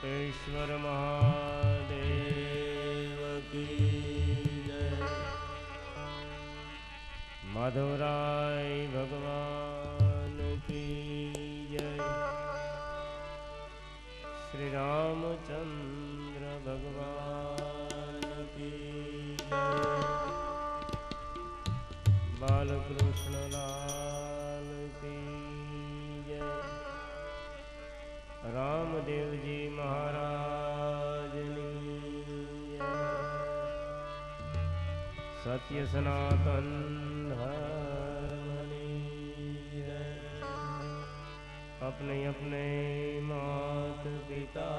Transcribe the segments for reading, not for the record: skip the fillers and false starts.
कोटेश्वर महादेव की जय। माधवराय भगवान की जय। श्री रामचंद्र भगवान की जय। बालकृष्ण लाल की जय। रामदेव जी महाराज सत्य सनातन धर्मनी जय। अपने अपने मात पिता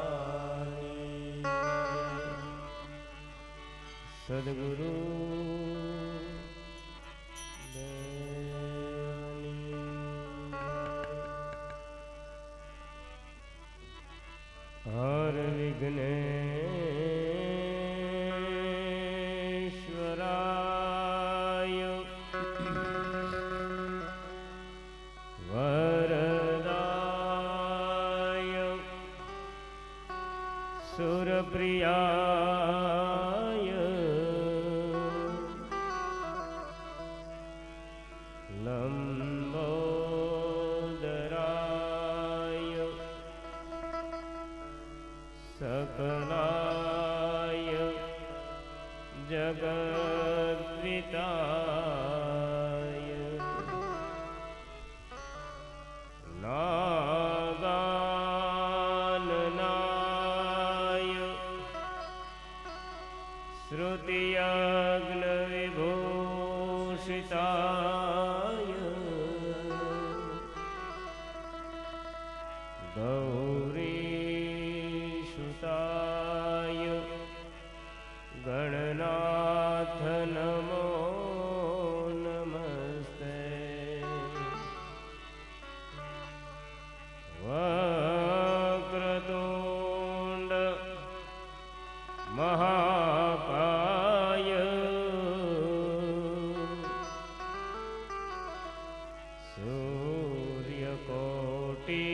सदगुरु हर विघ्नेश्वराय वरदाय सुरप्रियाय लंबोदराय सकलाय जगद्विताय नागाननाय श्रुतियज्ञविभूषिताय गौरीसुताय गणनाथ नमो नमस्ते। वक्रतुंड महाकाय सूर्यकोटि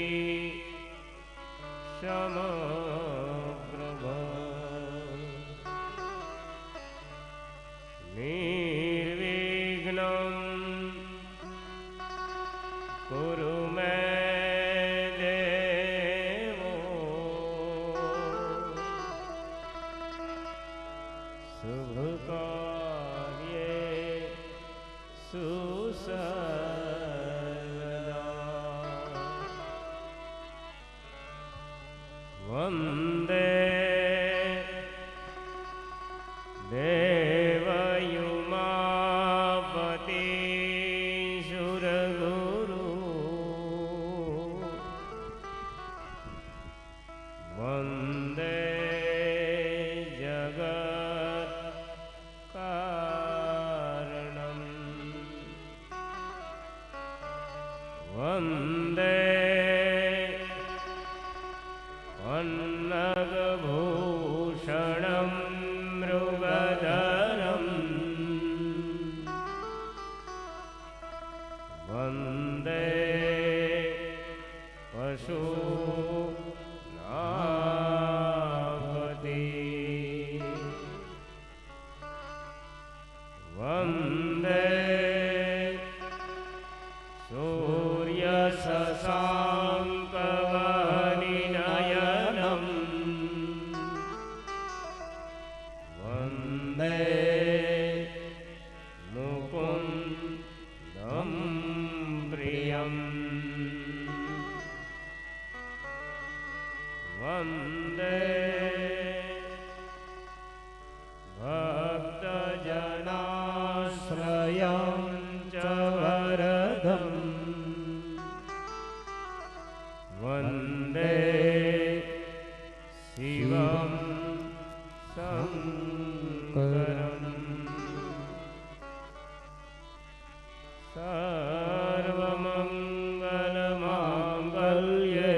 समप्रभ निर्विघ्नं कुरु मे देवो शुभकार्ये सुसर्वदा। वन्दे देवयुमापति सुरगुरु वन्दे जगत्कारणं वन्दे अन्नगभूषणं मृगधरं वन्दे पशूनापति वन्दे सूर्यशशाङ्कवनिनयनं वन्दे मुकुन्दं प्रियम् वन्दे भक्तजनाश्रयं च वरदम् वन्दे शिवं शङ्करम् सर्वमङ्गलमाङ्गल्ये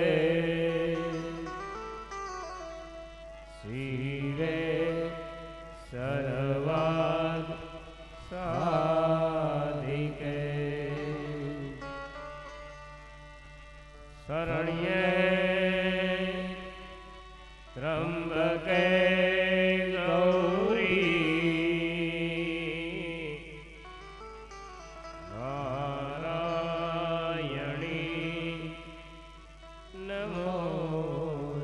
शिवे सर्वार्थ साधिके शरण्ये ત્રંબકે ગૌરી નારાયણી નમોસ્તુતે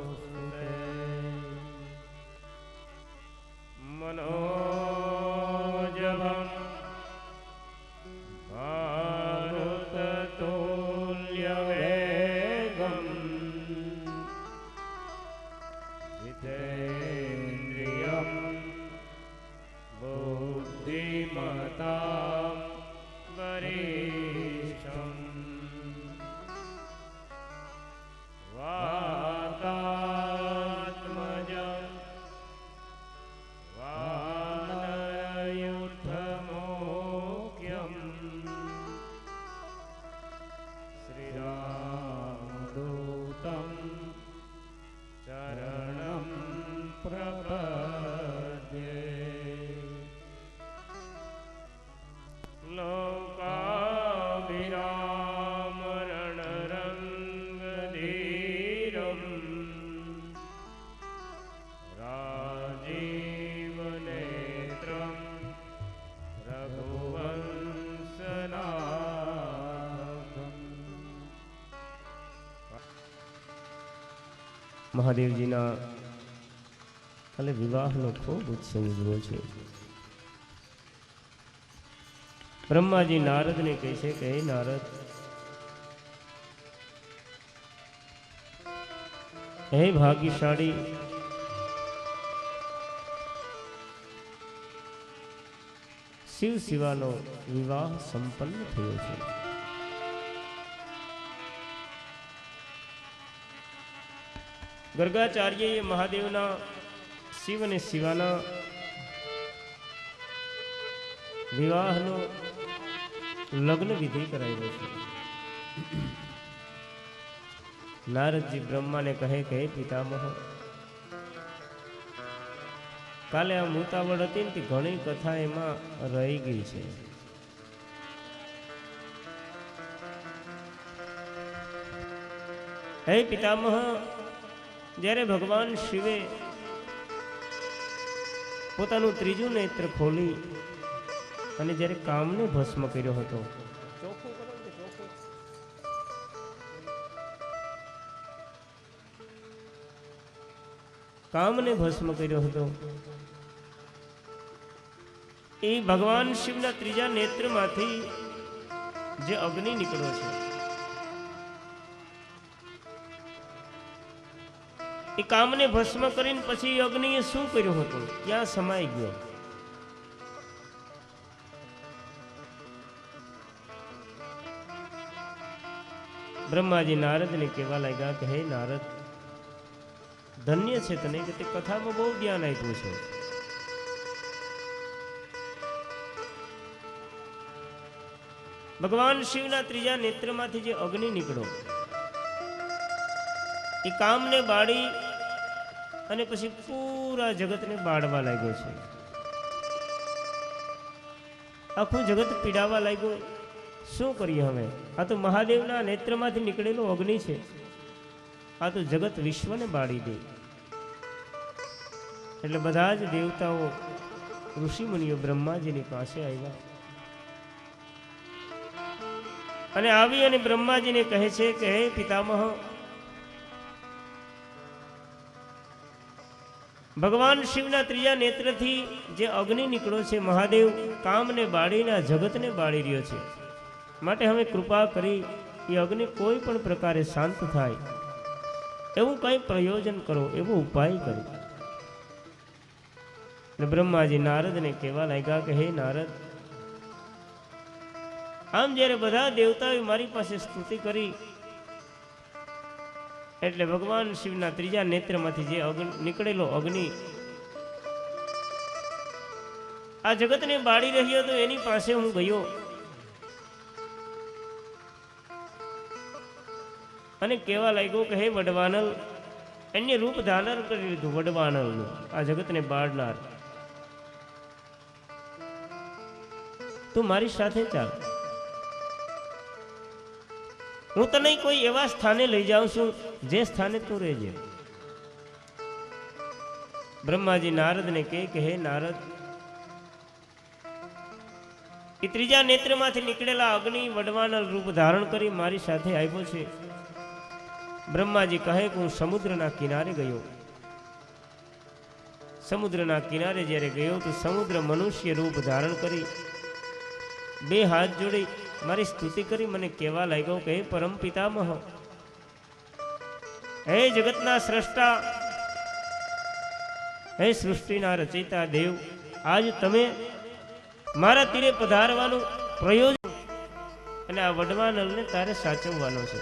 મનોજવમ ભારુતતુલ્યવેગમ जितेन्द्रियं बुद्धिमतां वरिष्ठं वातात्मजं वानरयुद्धमोक्ष्यं श्रीरामदूतं चरणं प्रपद्ये लोकाभिराम रणरङ्गधीरं राजीवनेत्रं रघुवंशनाथम् મહાદેવજીના કાલે વિવાહનો ખૂબ ઉત્સવ ઉજવો છે. બ્રહ્માજી નારદને કહે છે કે હે નારદ, હે ભાગ્યશાળી, શિવ શિવાનો વિવાહ સંપન્ન થયો છે. ગર્ગાચાર્યએ મહાદેવના શિવ અને શિવાના વિવાહનો લગ્ન વિધિ કરાવ્યો છે. નારદજી બ્રહ્માને કહે કે હે પિતામહ, કાલે આ મુતાવળ હતી ને ઘણી કથા એમાં રહી ગઈ છે. હે પિતામહ, જ્યારે ભગવાન શિવે પોતાનું ત્રીજું નેત્ર ખોલી અને જ્યારે કામને ભસ્મ કર્યો હતો, કામને ભસ્મ કર્યો હતો, એ ભગવાન શિવના ત્રીજા નેત્રમાંથી જે અગ્નિ નીકળ્યો છે, એ કામને ભસ્મ કરીને પછી અગ્નિએ શું કર્યું હતું, ક્યાં સમાઈ ગયો? બ્રહ્માજી નારદને કહેવા લાગ્યા કે હે નારદ, ધન્ય છે તને કે તે કથામાં બહુ જ્ઞાન આપ્યું છે. ભગવાન શિવના ત્રીજા નેત્રમાંથી જે અગ્નિ નીકળ્યો, એ કામને બાળી અને પછી પૂરા જગતને બાળવા લાગ્યો છે. આખું જગત પીડાવા લાગ્યું. શું કરીએ હવે? આ તો મહાદેવના નેત્રમાંથી નીકળેલો અગ્નિ છે. આ તો જગત વિશ્વને બાળી દે. એટલે બધા જ દેવતાઓ ઋષિમુનિઓ બ્રહ્માજીની પાસે આવ્યા અને આવી અને બ્રહ્માજીને કહે છે કે હે પિતામહ, ભગવાન શિવના ત્રીજા નેત્રથી જે અગ્નિ નીકળ્યો છે, મહાદેવ કામને બાળીને આ જગતને બાળી રહ્યો છે. માટે હવે કૃપા કરી એ અગ્નિ કોઈ પણ પ્રકારે શાંત થાય એવું કંઈ પ્રયોજન કરો, એવો ઉપાય કરો. બ્રહ્માજી નારદને કહેવા લાગ્યા કે હે નારદ, આમ જ્યારે બધા દેવતાઓએ મારી પાસે સ્તુતિ કરી એટલે ભગવાન શિવના ત્રીજા નેત્રમાંથી જે નીકળેલો અગ્નિ આ જગતને બાળી રહ્યો હતો, એની પાસે હું ગયો અને કહેવા લાગ્યો કે હે વડવાનલ, અન્ય રૂપ ધારણ કરી લીધું વડવાનલનું, આ જગતને બાળનાર, તું મારી સાથે ચાલ. હું તને કોઈ એવા સ્થાને લઈ જાઉં છું જે સ્થાને તું રહેજે. બ્રહ્માજી નારદને કહે કે હે નારદ, એ ત્રીજા નેત્રમાંથી નીકળેલા અગ્નિ વડવાનલ રૂપ ધારણ કરી મારી સાથે આવ્યો છે. બ્રહ્માજી કહે કે હું સમુદ્રના કિનારે ગયો. સમુદ્રના કિનારે જ્યારે ગયો તો સમુદ્ર મનુષ્ય રૂપ ધારણ કરી બે હાથ જોડી મારી સ્તુતિ કરી મને કહેવા લાગ્યો કે હે પરમ પિતામહ, હે જગતના સ્રષ્ટા, હે સૃષ્ટિના રચયિતા દેવ, આજ તમે મારા તીરે પધારવાનું પ્રયોજન અને આ વડવાનલને તારે સાચવવાનો છે.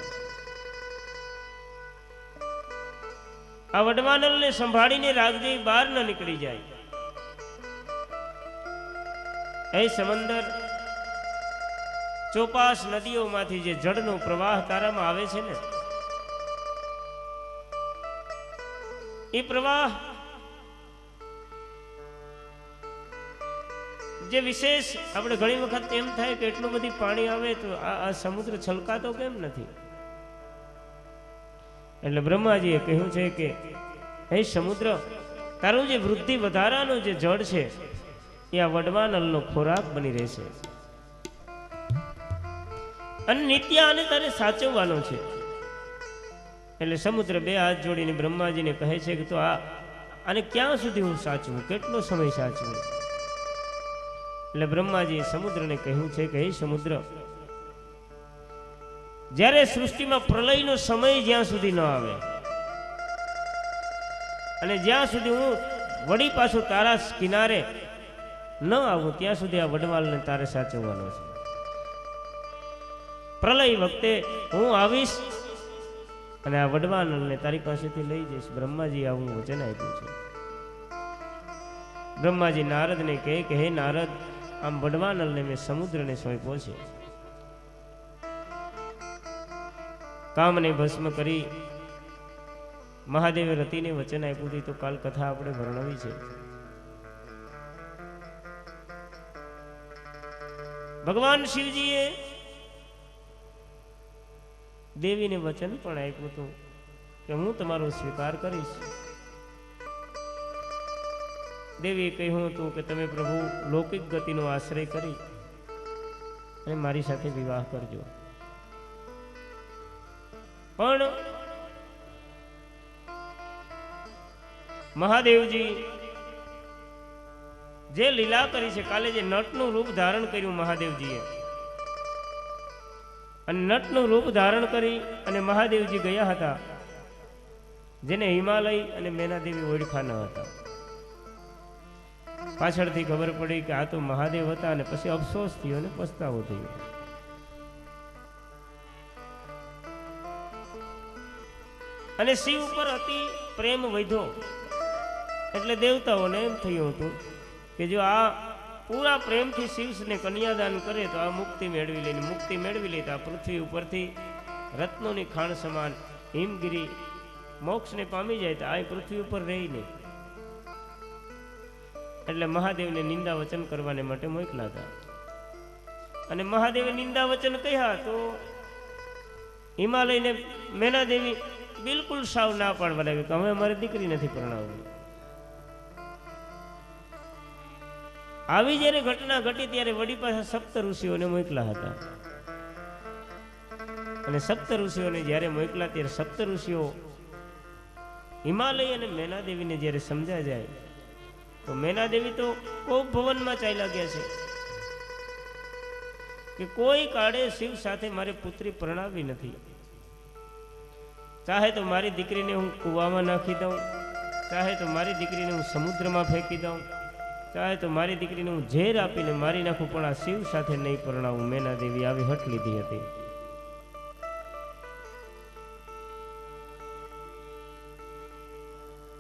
આ વડવાનલને સંભાળીને રાખજે, બહાર ન નીકળી જાય. હે સમંદર, ચોપાસ નદીઓમાંથી જે જળનો પ્રવાહ તારામાં આવે છે ને, એ પ્રવાહ જે વિશેષ આપણે ઘણી વખત એમ થાય કે એટલું બધી પાણી આવે તો આ સમુદ્ર છલકાતો કેમ નથી? એટલે બ્રહ્માજીએ કહ્યું છે કે હે સમુદ્ર, તારું જે વૃદ્ધિ વધારાનું જે જળ છે એ આ વડવાનલનો ખોરાક બની રહેશે અને નિત્ય આને તારે સાચવવાનો છે. એટલે સમુદ્ર બે હાથ જોડીને બ્રહ્માજીને કહે છે કે તો આને ક્યાં સુધી હું સાચવું, કેટલો સમય સાચવું? એટલે બ્રહ્માજીએ સમુદ્રને કહ્યું છે કે હે સમુદ્ર, જ્યારે સૃષ્ટિમાં પ્રલયનો સમય જ્યાં સુધી ન આવે અને જ્યાં સુધી હું વળી પાછું તારા કિનારે ન આવું ત્યાં સુધી આ વડવાલને તારે સાચવવાનો છે. પ્રલય વખતે હું આવીશ અને આ વડવાનલને તારી પાસેથી લઈ જઈશ. બ્રહ્માજી આવું વચન આપ્યું છે. બ્રહ્માજી નારદને કહે કે હે નારદ, આમ વડવાનલને મેં સમુદ્રને સોંપ્યો છે. કામને ભસ્મ કરી મહાદેવે રતિને વચન આપ્યું હતું, તો કાલ કથા આપણે વર્ણવી છે. ભગવાન શિવજીએ દેવીને વચન પણ આપ્યું હતું કે હું તમારો સ્વીકાર કરીશ. દેવીએ કહ્યું હતું કે તમે પ્રભુ લૌકિક ગતિનો આશ્રય કરી અને મારી સાથે વિવાહ કરજો. પણ મહાદેવજી જે લીલા કરી છે, કાલે જે નટનું રૂપ ધારણ કર્યું મહાદેવજીએ, અને નટનું રૂપ ધારણ કરી અને મહાદેવજી ગયા હતા, જેને હિમાલય અને મેનાદેવી ઓળખા ન હતા. પાછળથી ખબર પડી કે આ તો મહાદેવ હતા અને પછી અફસોસ થયો અને પસ્તાવો થયો. અને શિવ ઉપર અતિ પ્રેમ વધ્યો એટલે દેવતાઓને એમ થયું હતું કે જો આ પૂરા પ્રેમથી શિવને કન્યાદાન કરે તો આ મુક્તિ મેળવી લે. મુક્તિ મેળવી લે તો આ પૃથ્વી ઉપરથી રત્નોની ખાણ સમાન હિમગીરી મોક્ષને પામી જાય તો આ પૃથ્વી ઉપર રહી નહીં. એટલે મહાદેવને નિંદા વચન કરવાને માટે મોકલા હતા. અને મહાદેવે નિંદા વચન કહ્યા તો હિમાલયને મેનાદેવી બિલકુલ સાવ ના પાડવા લાગ્યું કે હવે અમારી દીકરી નથી પરણાવવી. આવી જ્યારે ઘટના ઘટી ત્યારે વડી પાછા સપ્ત ઋષિઓને મોકલા હતા. અને સપ્ત ઋષિઓને જ્યારે મોકલા ત્યારે સપ્ત ઋષિઓ હિમાલય અને મેનાદેવીને જ્યારે સમજા જાય તો મેનાદેવી તો કોપ ભવનમાં ચાલ્યા ગયા છે કે કોઈ કાળે શિવ સાથે મારે પુત્રી પરણાવી નથી. ચાહે તો મારી દીકરીને હું કૂવામાં નાખી દઉં, ચાહે તો મારી દીકરીને હું સમુદ્રમાં ફેંકી દઉં, ચાહે તો મારી દીકરીને હું ઝેર આપીને મારી નાખું, પણ આ શિવ સાથે નહીં પરણાવું. મેનાદેવી આવી હઠ લીધી હતી.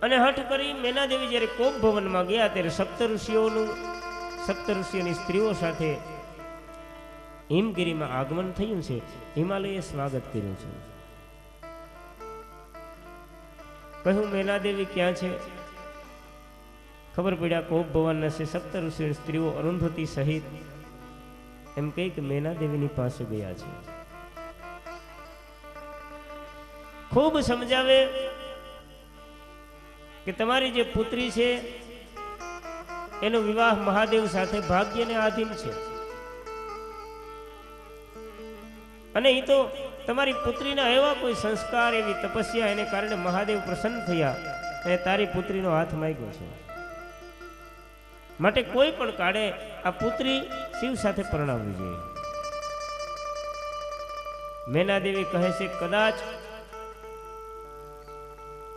અને હઠ કરી મેનાદેવી જ્યારે કોપ ભવનમાં ગયા ત્યારે સપ્ત ઋષિઓની સ્ત્રીઓ સાથે હિમગીરીમાં આગમન થયું છે. હિમાલયે સ્વાગત કર્યું છે. કહ્યું મેનાદેવી ક્યાં છે? ખબર પડ્યા કોપ ભવનના છે સપ્ત ઋષિઓની સ્ત્રીઓ અરુંધતી સહિત એમ કહી કે મેનાદેવીની પાસે ગયા છે. ખૂબ સમજાવે કે તમારી જે પુત્રી છે એનો વિવાહ મહાદેવ સાથે ભાગ્યને આધીન છે, અને એ તો તમારી પુત્રીના એવા કોઈ સંસ્કાર, એવી તપસ્યા, એને કારણે મહાદેવ પ્રસન્ન થયા અને તારી પુત્રીનો હાથ માંગ્યો છે. માટે કોઈ પણ કાળે આ પુત્રી શિવ સાથે પરણાવવી જોઈએ. મેનાદેવી કહે છે, કદાચ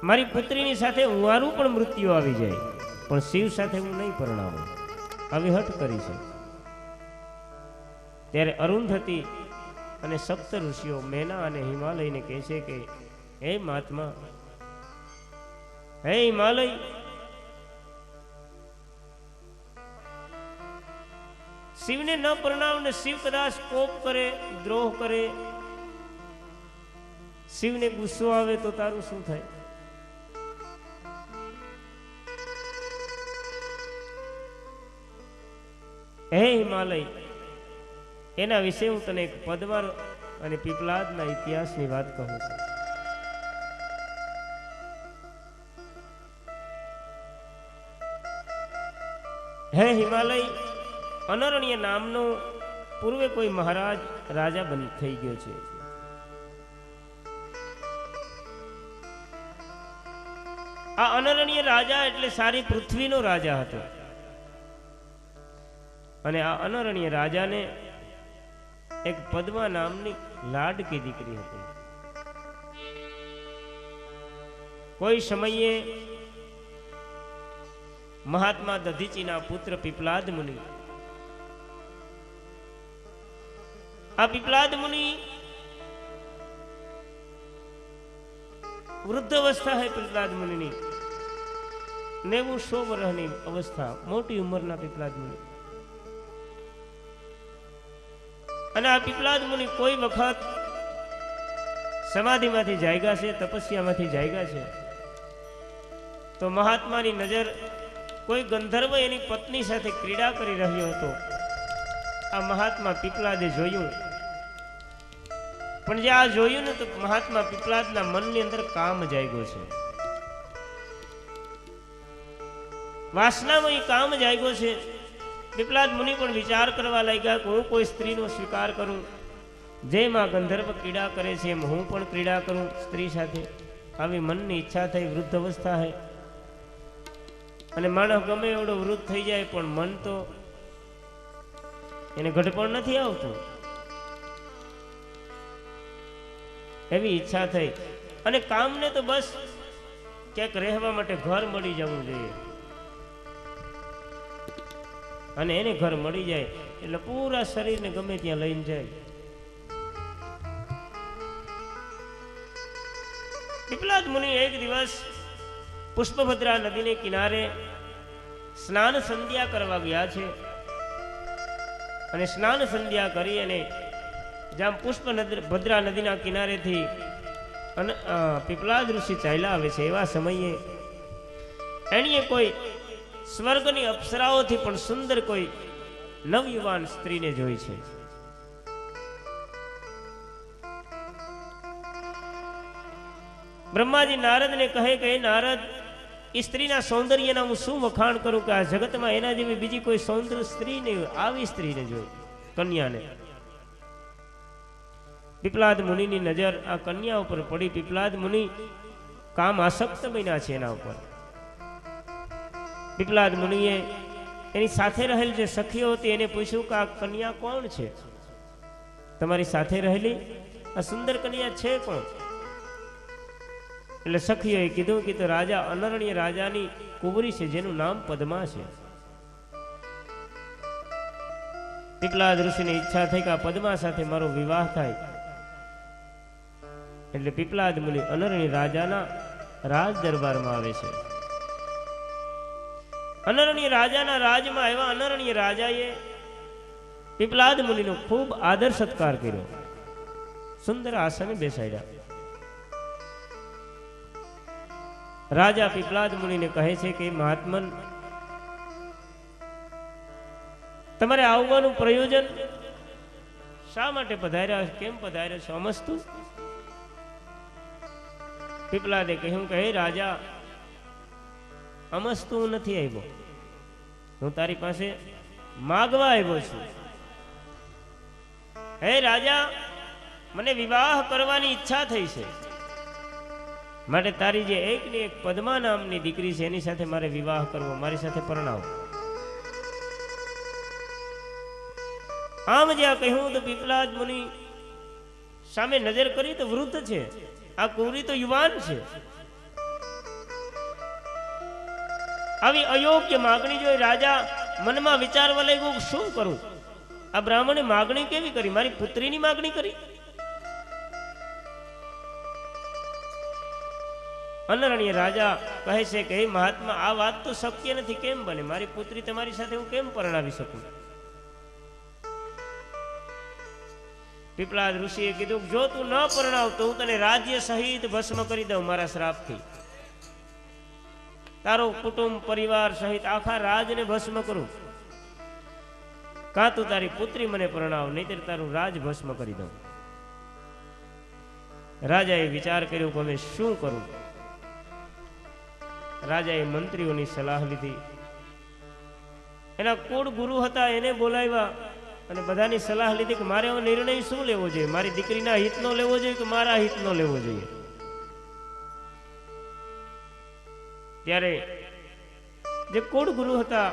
મારી પુત્રીની સાથે મારું પણ મૃત્યુ આવી જાય, પણ શિવ સાથે હું નહીં પરણાવું, આવી હઠ કરી છે. ત્યારે અરુંધતી અને સપ્ત ઋષિઓ મેના અને હિમાલયને કહે છે કે હે મહાત્મા, હે હિમાલય, શિવને ન પરણાવને શિવ કદાચ કોપ કરે, દ્રોહ કરે, શિવને ગુસ્સો આવે તો તારું શું થાય? હે હિમાલય, એના વિશે હું તને એક પદ્મા અને પીપલાદના ઇતિહાસની વાત કહું છું. હે હિમાલય, અનરણ્ય નામનો પૂર્વે કોઈ મહારાજ રાજા બની થઈ ગયો છે. આ અનરણ્ય રાજા એટલે સારી પૃથ્વીનો રાજા હતો, અને આ અનરણ્ય રાજાને એક પદ્મા નામની લાડકી દીકરી હતી. કોઈ સમયે મહાત્મા દધીચીના પુત્ર પીપલાદ મુનિ, આ પીપલાદ મુનિ વૃદ્ધ અવસ્થા હે પીપલાદ મુનિની, 90-100 વર્ષની અવસ્થા, મોટી ઉંમરના પીપલાદ મુનિ. અને આ પીપલાદ મુનિ કોઈ વખત સમાધિમાંથી જાગ્યા છે, તપસ્યામાંથી જાગ્યા છે, તો મહાત્માની નજર કોઈ ગંધર્વ એની પત્ની સાથે ક્રીડા કરી રહ્યો હતો. આ મહાત્મા પીપલાદે જોયું, પણ જે આ જોયું ને તો મહાત્મા પીપલાદના મનની અંદર કામ જાગ્યો છે, વાસનામાં કામ જાગ્યો છે. પીપલાદ મુનિ પણ વિચાર કરવા લાગ્યા કે હું કોઈ સ્ત્રીનો સ્વીકાર કરું, જેમ આ ગંધર્વ ક્રીડા કરે છે એમ હું પણ ક્રીડા કરું સ્ત્રી સાથે. આવી મનની ઈચ્છા થઈ. વૃદ્ધ અવસ્થા હે, અને માણસ ગમે એવડો વૃદ્ધ થઈ જાય પણ મન તો એને ઘટપણ નથી આવતું. એવી ઈચ્છા થઈ, અને કામને તો બસ ક્યાંક રહેવા માટે ઘર મળી જવું જોઈએ, અને એને ઘર મળી જાય એટલે પૂરા શરીરને ગમે ત્યાં લઈને જાય. પીપલાદ મુનિ એક દિવસ પુષ્પભદ્રા નદીને કિનારે સ્નાન સંધ્યા કરવા ગયા છે, અને સ્નાન સંધ્યા કરી અને જ્યાં પુષ્પભદ્રા નદીના કિનારેથી પીપલાદ ઋષિ ચાલ્યા આવે છે, એવા સમયે એણીએ કોઈ સ્વર્ગની અપ્સરાઓથી પણ સુંદર કોઈ નવયુવાન સ્ત્રીને જોઈ છે. બ્રહ્માજી નારદને કહે કે નારદ, એ સ્ત્રીના સૌંદર્યના હું શું વખાણ કરું કે આ જગતમાં એના જેવી બીજી કોઈ સૌંદર્ય સ્ત્રી નહીં. આવી સ્ત્રીને જોઈ, કન્યાને. પીપલાદ મુનિની નજર આ કન્યા ઉપર પડી. પીપલાદ મુનિ કામ આસક્ત બન્યા છે એના ઉપર. પીપલાદ મુનિએ એની સાથે રહેલ જે સખીઓ હતી એને પૂછ્યું કે આ કન્યા કોણ છે? તમારી સાથે રહેલી આ સુંદર કન્યા છે કોણ? એટલે સખીઓએ કીધું કે તો રાજા અનરણ્ય રાજાની કુંવરી છે, જેનું નામ પદ્મા છે. પીપલાદ ઋષિની ઈચ્છા થઈ કે આ પદ્મા સાથે મારો વિવાહ થાય. એટલે પીપલાદ મુનિ અનરણ્ય રાજાના રાજ દરબારમાં આવે છે. અનરણ્ય રાજાના રાજમાં આવ્યા. અનરણ્ય રાજાએ પીપલાદ મુનિનો ખૂબ આદર સત્કાર કર્યો, સુંદર આસને બેસાડ્યા. રાજા પીપલાદ મુનિને કહે છે કે મહાત્મન, તમારે આવવાનું પ્રયોજન શા માટે પધાર્યા, કેમ પધાર્યા છો, અમસ્તુ? પીપલાદે કહ્યું કે હે રાજા, અમસ્તુ હું નથી આવ્યો, હું તારી પાસે માગવા આવ્યો છું. હે રાજા, મને વિવાહ કરવાની ઈચ્છા થઈ છે, માટે તારી જે એકની એક પદ્મા નામની દીકરી છે એની સાથે મારે વિવાહ કરવો, મારી સાથે પરણાવો. આમ જ્યાં કહ્યું તો પીપલાદ મુનિ સામે નજર કરી તો વૃદ્ધ છે, આ કુંવરી તો યુવાન છે. આવી અયોગ્ય માગણી જોઈ રાજા મનમાં વિચારવા લાગ્યો, શું કરું? આ બ્રાહ્મણે માગણી કેવી કરી? મારી પુત્રીની માગણી કરી. અનરણ્ય રાજા કહે છે કે હે મહાત્મા, આ વાત તો શક્ય નથી, કેમ બને? મારી પુત્રી તમારી સાથે હું કેમ પરણાવી શકું? પીપળાદ ઋષિએ કીધું, જો તું ન પરણાવ તો હું તને રાજ્ય સહિત ભસ્મ કરી દઉં મારા શ્રાપથી. તારો કુટુંબ પરિવાર સહિત આખા રાજને ભસ્મ કરું. કાં તું તારી પુત્રી મને પરણાવ, નહીતર તારું રાજ ભસ્મ કરી દઉં. રાજાએ વિચાર કર્યો કે હવે શું કરું? રાજાએ મંત્રીઓની સલાહ લીધી. એના કુળ ગુરુ હતા એને બોલાવ્યા અને બધાની સલાહ લીધી કે મારે હવે નિર્ણય શું લેવો જોઈએ? મારી દીકરીના હિતનો લેવો જોઈએ કે મારા હિતનો લેવો જોઈએ? ત્યારે જે કુળ ગુરુ હતા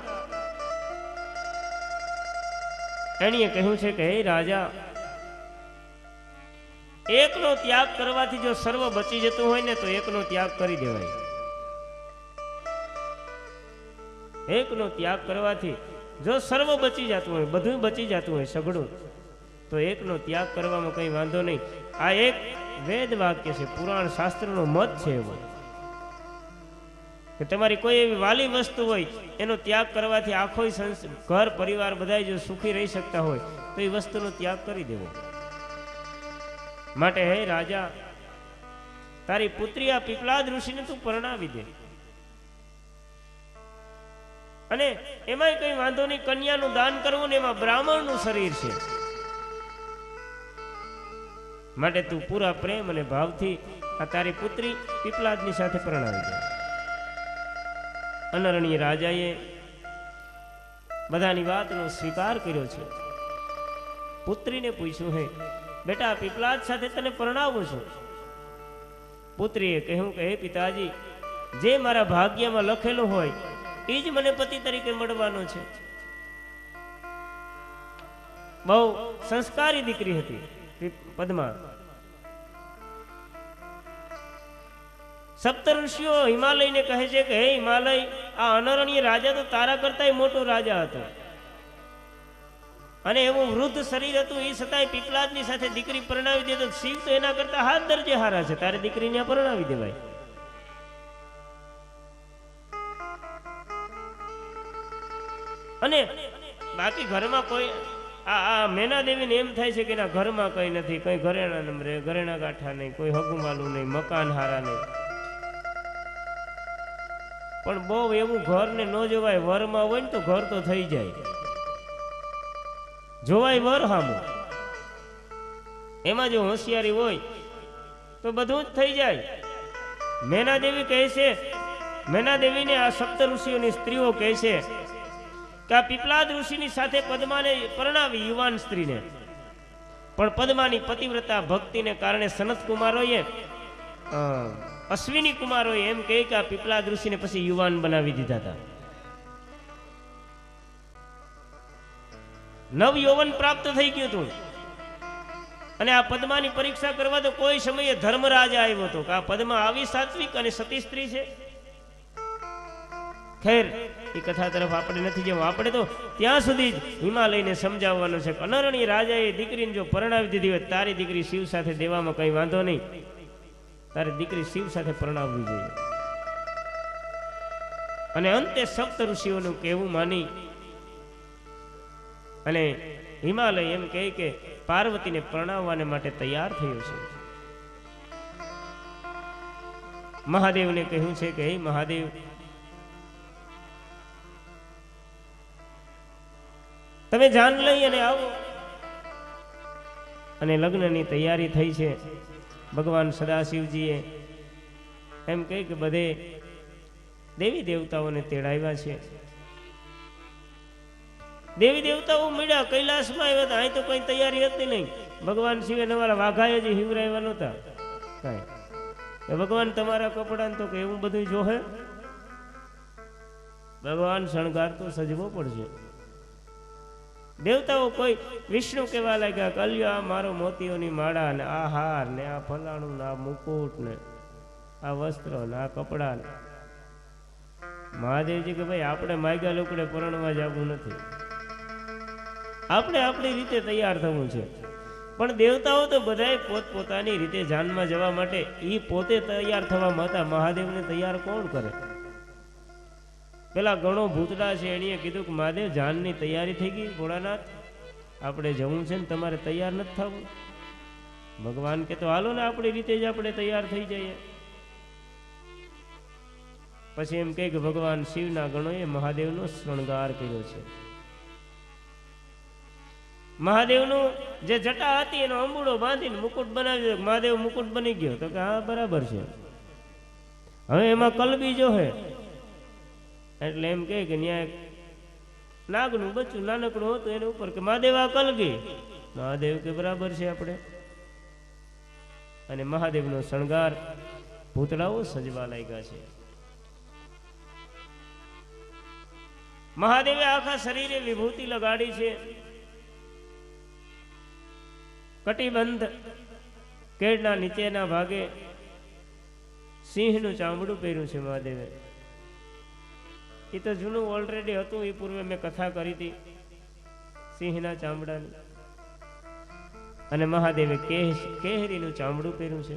એણીએ કહ્યું છે કે હે રાજા, એકનો ત્યાગ કરવાથી જો સર્વ બચી જતું હોય ને તો એકનો ત્યાગ કરી દેવાય. એકનો ત્યાગ કરવાથી જો સર્વ બચી જતું હોય, બધું બચી જતું હોય સઘળું, તો એકનો ત્યાગ કરવામાં કઈ વાંધો નહીં. આ એક વેદ વાક્ય છે, પુરાણ શાસ્ત્રનો મત છે એવો કે તમારી કોઈ એવી વાલી વસ્તુ હોય એનો ત્યાગ કરવાથી આખો ઘર પરિવાર બધા જો સુખી રહી શકતા હોય તો એ વસ્તુનો ત્યાગ કરી દેવો. માટે હે રાજા, તારી પુત્રી આ પીપલાદ ઋષિને તું પરણાવી દે, અને એમાંય કઈ વાંધો નહીં, કન્યાનું દાન કરવું ને એમાં બ્રાહ્મણનું શરીર છે, માટે તું પૂરા પ્રેમ અને ભાવથી આ તારી પુત્રી પીપલાદની સાથે પરણાવી દે. અનરણ્ય રાજાએ બધાની વાતનો સ્વીકાર કર્યો છે. પુત્રીને પૂછ્યું, હે બેટા, પીપલાદ સાથે તને પરણાવું છું. પુત્રીએ કહ્યું કે હે પિતાજી, જે મારા ભાગ્યમાં લખેલું હોય એ જ મને પતિ તરીકે મળવાનો છે. બહુ સંસ્કારી દીકરી હતી પદ્મા. સપ્ત ઋષિઓ હિમાલયને કહે છે કે હે હિમાલય, આ અનરણ્ય રાજા તો તારા કરતા મોટો રાજા હતો, અને એવું વૃદ્ધ શરીર હતું, એ છતાંય પીપલાદની સાથે દીકરી પરણાવી દે તો શિવ તો એના કરતા હાથ દરજે હારા છે, તારે દીકરીને પરણાવી દેવાય. અને બાકી ઘરમાં કોઈ આ મેના દેવીને એમ થાય છે કે એના ઘરમાં કઈ નથી, કઈ ઘરેણા નંબરે ઘરેણા ગાંઠા નહીં, કોઈ હગુમાલું નહીં, મકાન હારા નહીં. પણ બહુ એવું ઘરને ન જોવાય, વરમાં હોય ને તો ઘર તો થઈ જાય, જોવાય વર હામું. એમાં જો હોશિયારી હોય તો બધું જ થઈ જાય. મેના દેવી કહે છે, મેના દેવીને આ સપ્ત ઋષિઓની સ્ત્રીઓ કહે છે કે આ પીપલાદ ઋષિની સાથે પદ્માને પરણાવી, યુવાન સ્ત્રીને. પણ પદ્માની પતિવ્રતા ભક્તિને કારણે સનત કુમારોએ અશ્વિની કુમારોએ એમ કહે કે આ પીપલાદ ઋષિને પછી યુવાન બનાવી દીધા હતા. નવ યૌવન પ્રાપ્ત થઈ ગયું હતું. અને આ પદ્માની પરીક્ષા કરવા તો કોઈ સમયે ધર્મરાજા આવ્યો હતો કે આ પદ્મા આવી સાત્વિક અને સતી સ્ત્રી છે. ખેર, એ કથા તરફ આપણે નથી જવું. આપણે તો ત્યાં સુધી જ હિમાલયને સમજાવવાનું છે કે અનરણ્ય રાજાએ દીકરીને જો પરણાવી દીધી હોય, તારી દીકરી શિવ સાથે દેવામાં કઈ વાંધો નહીં, તારી દીકરી શિવ સાથે પરણાવવી જોઈએ. અને અંતે સપ્ત ઋષિઓનું કહેવું માની અને હિમાલય એમ કહે કે પાર્વતીને પરણાવવાને માટે તૈયાર થયો છે. મહાદેવને કહ્યું છે કે હે મહાદેવ, તમે જાન લઈ અને આવો. અને લગ્નની તૈયારી થઈ છે. ભગવાન સદાશિવજીએ એમ કહે કે બધે દેવી દેવતાઓને તેડાવ્યા છે. દેવી દેવતાઓ મળ્યા કૈલાસમાં આવ્યા હતા. અહીં તો કઈ તૈયારી હતી નહીં. ભગવાન શિવે નવારા વાઘાએ જ હિવરાવ્યા નહોતા કાંઈ. ભગવાન તમારા કપડાં તો કે એવું બધું જોહે. ભગવાન શણગાર તો સજવો પડશે. દેવતાઓ કોઈ વિષ્ણુ કહેવા લાગ્યા કલ્યો આ મારો મોતીઓની માળા ને આ હાર ને આ ફલાણું ને આ મુકુટ ને આ વસ્ત્ર ને આ કપડા. મહાદેવજી કે ભાઈ આપણે માગ્યા લોકોને પરણવા જવું નથી, આપણે આપણી રીતે તૈયાર થવું છે. પણ દેવતાઓ તો બધાએ પોતપોતાની રીતે જાનમાં જવા માટે એ પોતે તૈયાર થવા હતા. મહાદેવને તૈયાર કોણ કરે? પેલા ગણો ભૂતડા છે એણીએ કીધું કે મહાદેવ જાનની તૈયારી થઈ ગઈ, ભોળાનાથ આપણે જવું છે ને તમારે તૈયાર નથી થવું. ભગવાન કે તો હાલો ને આપણી રીતે જ આપણે તૈયાર થઈ જઈએ. પછી એમ કહે કે ભગવાન શિવના ગણોએ મહાદેવનો શૃંગાર કર્યો છે. મહાદેવનું જે જટા હતી એનો અંબુડો બાંધીને મુકુટ બનાવ્યો. મહાદેવ મુકુટ બની ગયો તો કે હા બરાબર છે. હવે એમાં કલબી જો હે એટલે એમ કહે કે ન્યાય નાગનું બચ્ચું નાનકડું હતું એની ઉપર કે મહાદેવ આ કલગી. મહાદેવ કે બરાબર છે આપણે. અને મહાદેવનો શણગાર ભૂતડાઓ સજવા લાગ્યા છે. મહાદેવે આખા શરીરે વિભૂતિ લગાડી છે. કટિબંધ કેળના નીચેના ભાગે સિંહનું ચામડું પહેર્યું છે મહાદેવે. એ તો જૂનું ઓલરેડી હતું. એ પૂર્વે મેં કથા કરી હતી સિંહના ચામડાની. અને મહાદેવે કેહરીનું ચામડું પહેર્યું છે.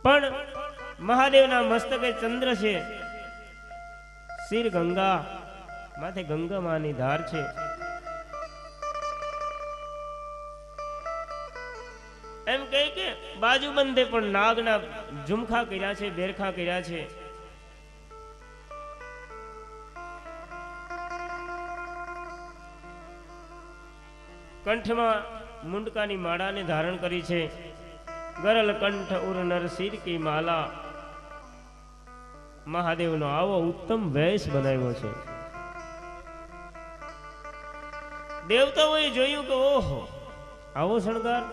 પણ મહાદેવના મસ્તકે ચંદ્ર છે, શિર ગંગા, માથે ગંગા માની ધાર છે. એમ કહે કે બાજુબંધે પણ નાગના ઝુમખા કર્યા છે, બેરખા કર્યા છે. કંઠમાં મુંડકાની માળાને ધારણ કરી છે. ગરલ કંઠ ઉર નર શિર કી માલા. મહાદેવનો આવો ઉત્તમ વેશ બનાવ્યો છે. દેવતાઓએ જોયું કે ઓહો આવો શણગાર,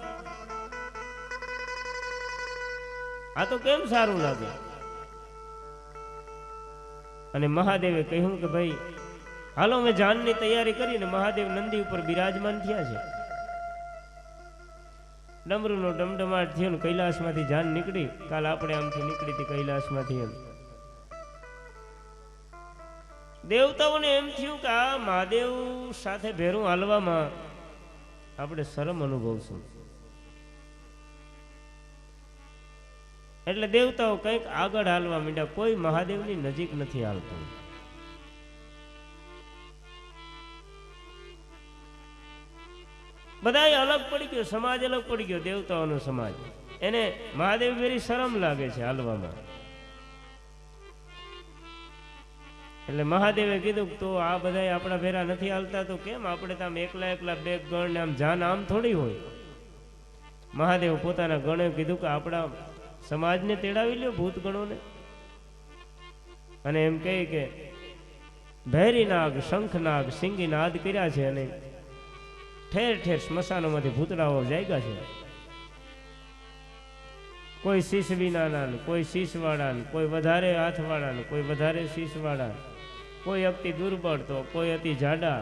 આ તો કેમ સારું લાગે. અને મહાદેવે કહ્યું કે ભાઈ હાલો મેં જાનની તૈયારી કરીને મહાદેવ નંદી ઉપર બિરાજમાન થયા છે. ડમરૂનો ડમડમાટ થયો ને કૈલાસમાંથી જાન નીકળી. કાલ આપણે આમથી નીકળી હતી કૈલાસમાંથી. એમ દેવતાઓને એમ થયું કે આ મહાદેવ સાથે ભેરું હાલવામાં આપણે શરમ અનુભવશું. એટલે દેવતાઓ કંઈક આગળ હાલવા માંડ્યા. કોઈ મહાદેવની નજીક નથી હાલતું. બધા અલગ પડી ગયો, સમાજ અલગ પડી ગયો. દેવતાઓનો સમાજ એને મહાદેવ વેરી શરમ લાગે છે હાલવામાં. એટલે મહાદેવે કીધું તો આ બધા આપણા ભેરા નથી હાલતા તો કેમ? આપણે તો આમ એકલા એકલા બે ગણ ને આમ જાન આમ થોડી હોય. મહાદેવ પોતાના ગણે કીધું કે આપણા સમાજને તેડાવી લ્યો, ભૂત ગણોને. અને એમ કહે કે ભૈરી નાગ, શંખ નાગ, સિંગી નાદ કર્યા છે. અને ઠેર ઠેર સ્મશાનોમાંથી ભૂતડાઓ જાગ્યા છે. કોઈ શીશ વિનાના, કોઈ શીશવાળા, કોઈ વધારે હાથવાળા, કોઈ વધારે શીશવાળા, કોઈ અતિ દુર્બળ તો કોઈ અતિ જાડા.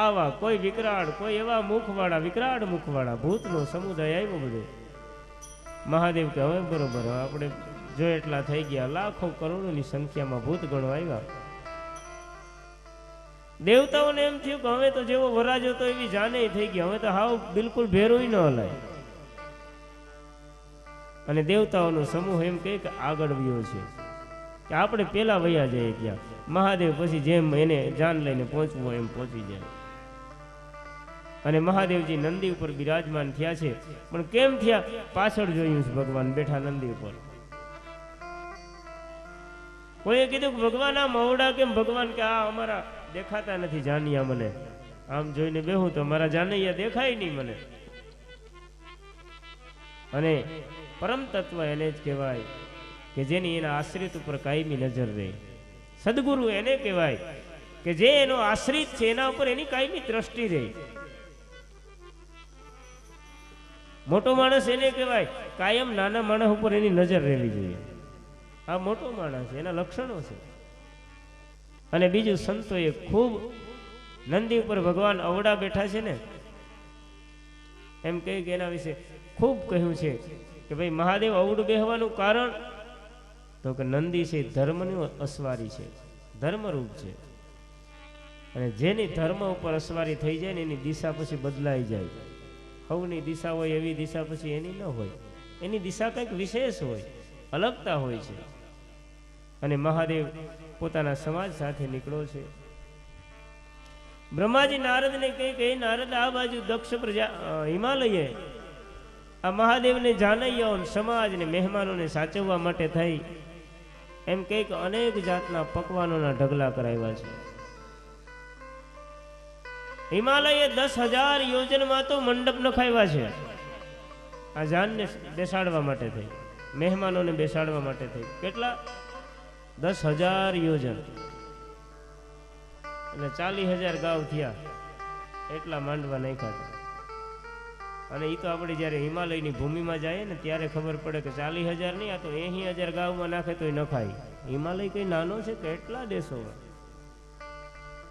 આવા કોઈ વિકરાળ, કોઈ એવા મુખવાળા, વિકરાળ મુખવાળા ભૂતનો સમુદાય આવ્યો બધો. મહાદેવ કે હવે બરોબર, આપણે જો એટલા થઈ ગયા. લાખો કરોડોની સંખ્યામાં ભૂત ગણો આવ્યા. દેવતાઓને એમ થયું કે હવે તો જેવો વરાજો તો એવી જાને થઈ ગઈ. હવે તો હાવ બિલકુલ ભેરું ન હલાય. અને દેવતાઓનો સમૂહ એમ કહે કે આગળ વ્યો છે કે આપણે પેલા વયા જઈએ ક્યાં. મહાદેવ પછી જેમ એને જાન લઈને પહોંચવું હોય એમ પહોંચી જાય. અને મહાદેવજી નંદી ઉપર બિરાજમાન થયા છે. પણ કેમ થયા? પાછળ જોયું છે ભગવાન બેઠા નંદી ઉપર. કોઈએ કીધું કે ભગવાન આ મવડા કેમ? ભગવાન કે આ અમારા દેખાતા નથી જાનિયા મને. આમ જોઈને બેહું તો મારા જાનૈયા દેખાય નહીં મને. અને પરમ તત્વ એને જ કહેવાય કે જેની એના આશ્રિત ઉપર કાયમી નજર રહે. સદગુરુ એને કહેવાય કે જે એનો આશ્રિત છે એના ઉપર એની કાયમી દ્રષ્ટિ રહે. મોટો માણસ એને કહેવાય કાયમ નાના માણસ ઉપર એની નજર રહેવી જોઈએ. આ મોટો માણસ એના લક્ષણો છે. અને બીજું સંતોએ ખૂબ નંદી ઉપર ભગવાન અવડા બેઠા છે ને એમ કહી કે એના વિશે ખૂબ કહ્યું છે કે ભાઈ મહાદેવ અવડું બેહવાનું કારણ તો કે નંદી છે ધર્મનું અસવારી છે, ધર્મરૂપ છે. અને જેની ધર્મ ઉપર અસવારી થઈ જાય ને એની દિશા પછી બદલાઈ જાય. હવની દિશા હોય એવી દિશા પછી એની ન હોય, એની દિશા કંઈક વિશેષ હોય, અલગતા હોય છે. અને મહાદેવ પોતાના સમાજ સાથે નીકળ્યો છે. બ્રહ્માજી નારદને કહે કે નારદ આ બાજુ દક્ષ પ્રજા હિમાલયે આ મહાદેવને જાનૈયાઓ સમાજને મહેમાનોને સાચવવા માટે થઈ એમ કહે કે અનેક જાતના પકવાનોના ઢગલા કરાવ્યા છે. હિમાલયે 10,000 યોજનમાં તો મંડપ નખાવ્યા છે આ જાનને બેસાડવા માટે થઈ, મહેમાનોને બેસાડવા માટે થઈ. કેટલા? 10,000 યોજન એટલે 40,000 ગાવ થયા. એટલા માંડવા નાખ્યા. અને એ તો આપણે જ્યારે હિમાલયની ભૂમિમાં જઈએ ને ત્યારે ખબર પડે કે 40,000 નહીં, આ તો 80,000 ગાવમાં નાખે તોય નખાય. હિમાલય કઈ નાનો છે કેટલા દેશોમાં.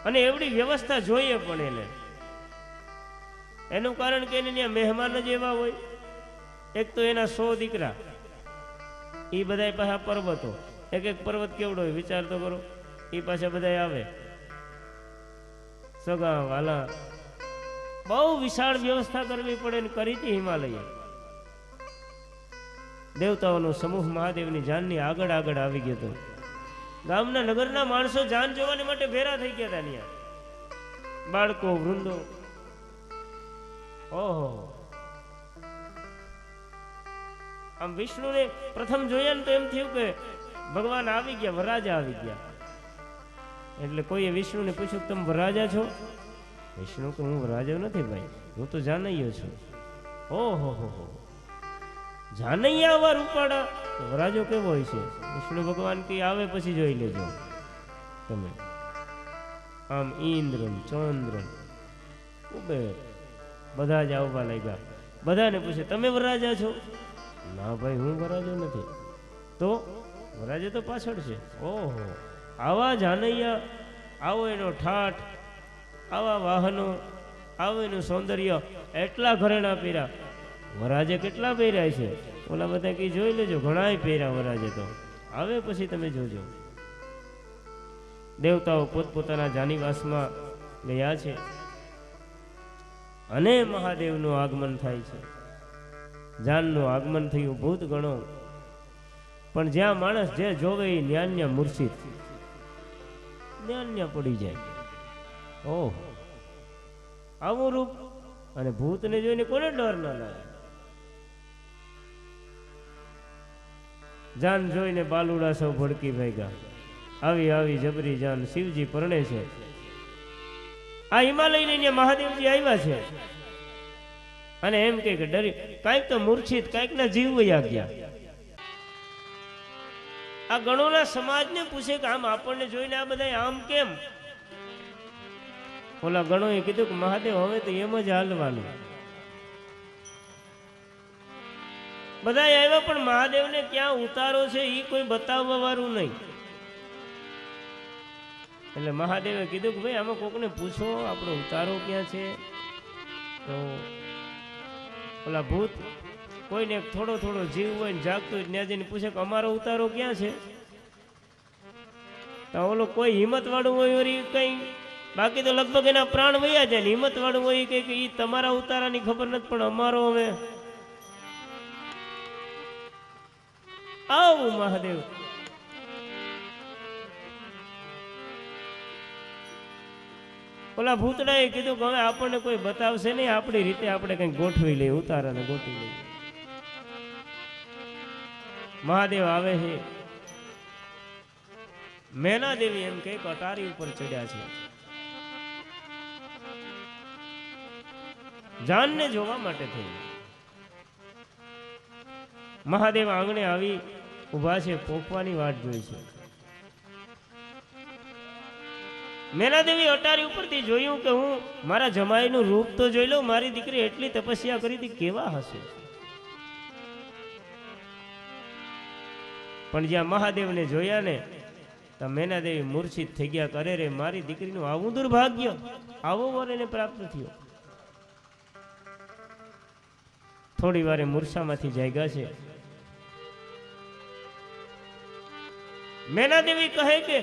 અને એવડી વ્યવસ્થા જોઈએ પણ એને. એનું કારણ કે એને ત્યાં મહેમાન જ એવા હોય. એક તો એના 100 દીકરા, એ બધા પાછા પર્વતો, એક એક પર્વત કેવડો હોય વિચાર તો કરો. એ પાછા બધા આવે સગા વાલા. બહુ વિશાળ વ્યવસ્થા કરવી પડે ને કરી હતી હિમાલય. દેવતાઓનો સમૂહ મહાદેવની જાનની આગળ આગળ આવી ગયો હતો. ગામના નગરના માણસો જાન જોવાને માટે ભેરા થઈ ગયા હતા ત્યાં. બાળકો, વૃંદો. ઓહો, આમ વિષ્ણુને પ્રથમ જોયા ને તો એમ થયું કે ભગવાન આવી ગયા, વરરાજા આવી ગયા. એટલે કોઈએ વિષ્ણુને પૂછ્યું તમે વરરાજા છો? વિષ્ણુ કે હું વરરાજો નથી ભાઈ, હું તો જાનૈયો છું. ઓહો હો, જાનૈયા આવા રૂપાડા, વરરાજો કેવો હોય છે? વિષ્ણુ ભગવાન કે આવે પછી જોઈ લેજો તમે. આમ ઇન્દ્ર, ચંદ્ર, કુબેર બધા જ આવવા લાગ્યા. બધાને પૂછે તમે વરરાજા છો? ના ભાઈ હું વરરાજો નથી. તો વરરાજો તો પાછળ છે. ઓહો, આવા જાનૈયા, આવો એનો ઠાઠ, આવા વાહનો, આવું એનું સૌંદર્ય, એટલા ઘરેણા પહેર્યા. વરરાજે કેટલા પહેર્યા છે? ઓલા બધા કઈ જોઈ લેજો, ઘણાય પહેર્યા વરરાજે તો. આવે પછી તમે જોજો. દેવતાઓ પોતપોતાના જાનીવાસમાં ગયા છે અને મહાદેવનું આગમન થાય છે. જાનનું આગમન થયું ભૂત ગણો, પણ જ્યાં માણસ જે જોવે એ ન્યાન્ય મૂર્છિત, ન્યાન્ય પડી જાય. ઓહ, આવું રૂપ. અને ભૂતને જોઈને કોને ડર ના લાગે? જાન જોઈને બાલુડા સૌ ભડકી ભાગ્યા. આવી આવી જબરી જાન શિવજી પરણે છે. આ હિમાલયને મહાદેવજી આવ્યા છે અને એમ કે ડરી, કાંઈક તો મૂર્છિત, કાંઈક ના જીવ વયા ગયા. આ ગણોના સમાજને પૂછે કે આમ આપણને જોઈને આ બધા આમ કેમ? ઓલા ગણોએ કીધું કે મહાદેવ હવે તો એમ જ હાલવાનું. બધા આવ્યા પણ મહાદેવને ક્યાં ઉતારો છે એ કોઈ બતાવવા વાળું નહીં. એટલે મહાદેવે કીધું કે ભાઈ આમાં કોકને પૂછો આપણો ઉતારો ક્યાં છે. તો ઓલા ભૂત કોઈને થોડો થોડો જીવ હોય ને જાગતો હોય ત્યાં જઈને પૂછે કે અમારો ઉતારો ક્યાં છે. તો ઓલો કોઈ હિંમત વાળું હોય કઈ, બાકી તો લગભગ એના પ્રાણ વયા જાય ને. હિંમત વાળું હોય કે ઈ તમારા ઉતારાની ખબર નથી પણ અમારો હવે આવું મહાદેવ. ઓલા ભૂતડાએ કીધું કે હવે આપણને કોઈ બતાવશે નહીં, આપણી રીતે આપણે કંઈક ગોઠવી લઈએ, ઉતારાને ગોઠવી લઈએ. મહાદેવ આવે છે. મેના દેવી એમ કે અટારી ઉપર ચડ્યા છે જાનને જોવા માટે થઈ. મહાદેવ આંગણે આવી ઊભા છે, પોખવાની વાટ જોઈ છે. મેનાદેવી અટારી ઉપરથી જોયું કે હું મારા જમાઈનું રૂપ તો જોઈ લઉં, મારી દીકરી એટલી તપસ્યા કરી હતી, કેવા હશે. પણ જ્યાં મહાદેવને જોયા ને તો મેનાદેવી મૂર્છિત થઈ ગયા. કરે રે મારી દીકરીનું આવું દુર્ભાગ્ય, આવો વર એને પ્રાપ્ત થયો. થોડી વારે મૂર્છામાંથી જાગ્યા છે. મેનાદેવી કહે કે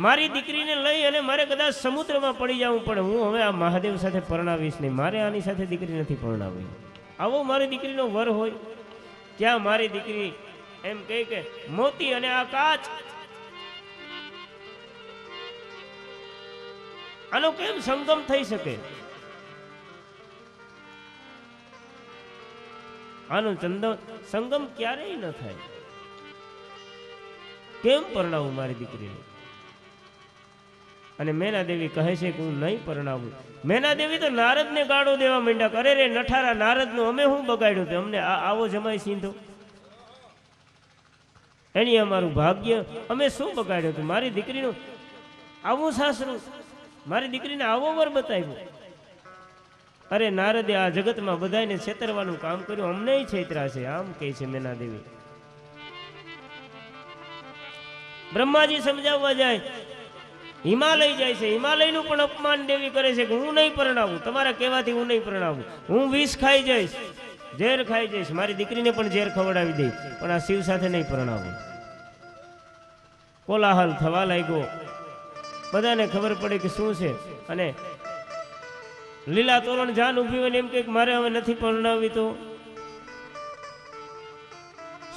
મારી દીકરીને લઈ અને મારે કદાચ સમુદ્રમાં પડી જવું પડે, હું હવે આ મહાદેવ સાથે પરણાવીશ નહીં, મારે આની સાથે દીકરી નથી પરણાવી. આવો મારી દીકરીનો વર હોય. ક્યાં મારી દીકરી એમ કહે કે મોતી અને આ કાચ, આનો કેમ સંગમ થઈ શકે? આનો સંગમ ક્યારેય ન થાય. કેમ પરણાવું મારી દીકરીને? અને મેનાદેવી કહે છે કે હું નહીં પરણાવું. મેનાદેવી તો નારદને ગાળો દેવા માંડ્યા. કરે રે નઠારા, નારદનું અમે શું બગાડ્યું? અમને આવો જમાઈ સીંધો, એની અમારું ભાગ્ય, અમે શું બગાડ્યું હતું? મારી દીકરીનું આવું સાસરું, મારી દીકરીને આવો વર બતાવ્યો. અરે નારદે આ જગતમાં બધાને છેતરવાનું કામ કર્યું, અમને છેતરા છે, આમ કહે છે મેનાદેવી. બ્રહ્માજી સમજાવવા જાય, હિમાલય જાય છે, હિમાલયનું પણ અપમાન દેવી કરે છે કે હું નહીં પરણાવું, તમારા કહેવાથી હું નહીં પરણાવું, હું વિષ ખાઈ જઈશ, ઝેર ખાઈ જઈશ, મારી દીકરીને પણ ઝેર ખવડાવી દઈશ, પણ આ શિવ સાથે નહીં પરણાવું. કોલાહલ થવા લાગ્યો. બધાને ખબર પડી કે શું છે. અને લીલા તોરણ જાન ઉભી હોય ને એમ કે મારે હવે નથી પરણાવી તો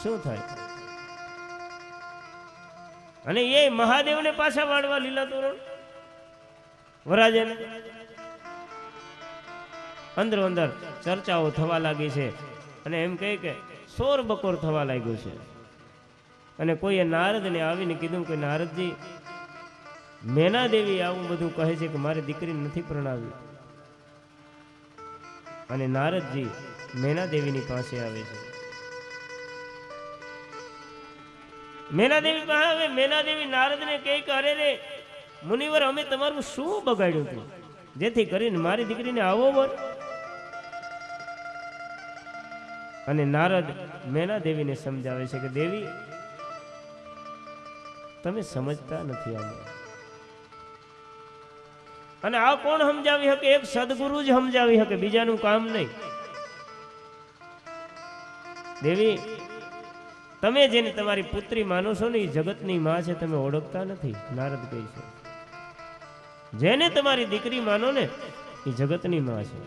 શું થાય? અને એ મહાદેવને પાછા વાળવા લીલા તોરણ વરાજાને અંદરો અંદર ચર્ચાઓ થવા લાગી છે. અને એમ કહે કે શોર બકોર થવા લાગ્યો છે. અને કોઈએ નારદને આવીને કીધું કે નારદજી, મેનાદેવી આવું બધું કહે છે કે મારી દીકરી નથી પરણાવી. અને નારદજી મેનાદેવીની પાસે આવે છે. મેનાદેવી પાસે આવે. મેનાદેવી નારદને કહે કે અરે રે મુનિવર, અમે તમારું શું બગાડ્યું હતું જેથી કરીને મારી દીકરીને આવો વર? અને નારદ મેનાદેવીને સમજાવે છે કે દેવી, તમે સમજતા નથી આમાં. અને આ કોણ સમજાવી શકે? એક સદગુરુ જ સમજાવી શકે, બીજાનું કામ નહીં. દેવી, તમે જેને તમારી પુત્રી માનો છો ને એ જગતની માં છે, તમે ઓળખતા નથી. નારદ કહે છે જેને તમારી દીકરી માનો ને એ જગતની માં છે.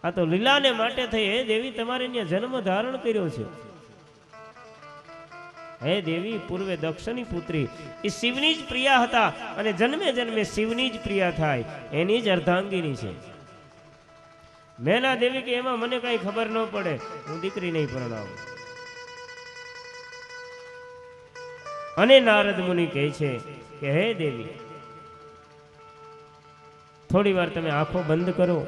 આ તો લીલાને માટે થઈ હે દેવી તમારે ત્યાં જન્મ ધારણ કર્યો છે. હે દેવી, પૂર્વે દક્ષની પુત્રી એ શિવની જ પ્રિયા હતા, અને જન્મે જન્મે શિવની જ પ્રિયા થાય, એની જ અર્ધાંગીની છે. મેના દેવી કે એમાં મને કઈ ખબર ન પડે, હું દીકરી નહીં પરણાવું. અને નારદ મુનિ કહે છે કે હે દેવી, થોડી વાર તમે આંખો બંધ કરો,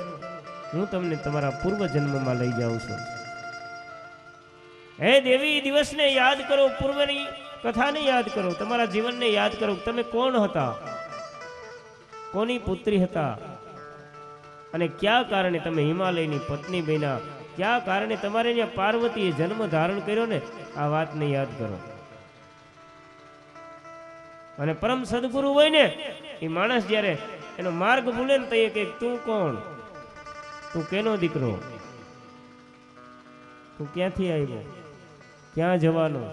હું તમને તમારા પૂર્વ જન્મમાં લઈ જાઉં છું. હે દેવી, દિવસને યાદ કરો, પૂર્વની કથાને યાદ કરો, તમારા જીવનને યાદ કરો. તમે કોણ હતા, કોની પુત્રી હતા, અને કયા કારણે તમે હિમાલયની પત્ની બન્યા, કયા કારણે તમારે ત્યાં પાર્વતીએ જન્મ ધારણ કર્યો ને, આ વાતને યાદ કરો. અને પરમ સદગુરુ હોય ને એ માણસ જ્યારે એનો માર્ગ ભૂલે ને તો એ કે તું કોણ, તું કેનો દીકરો, તું ક્યાંથી આવ્યો, ક્યાં જવાનો,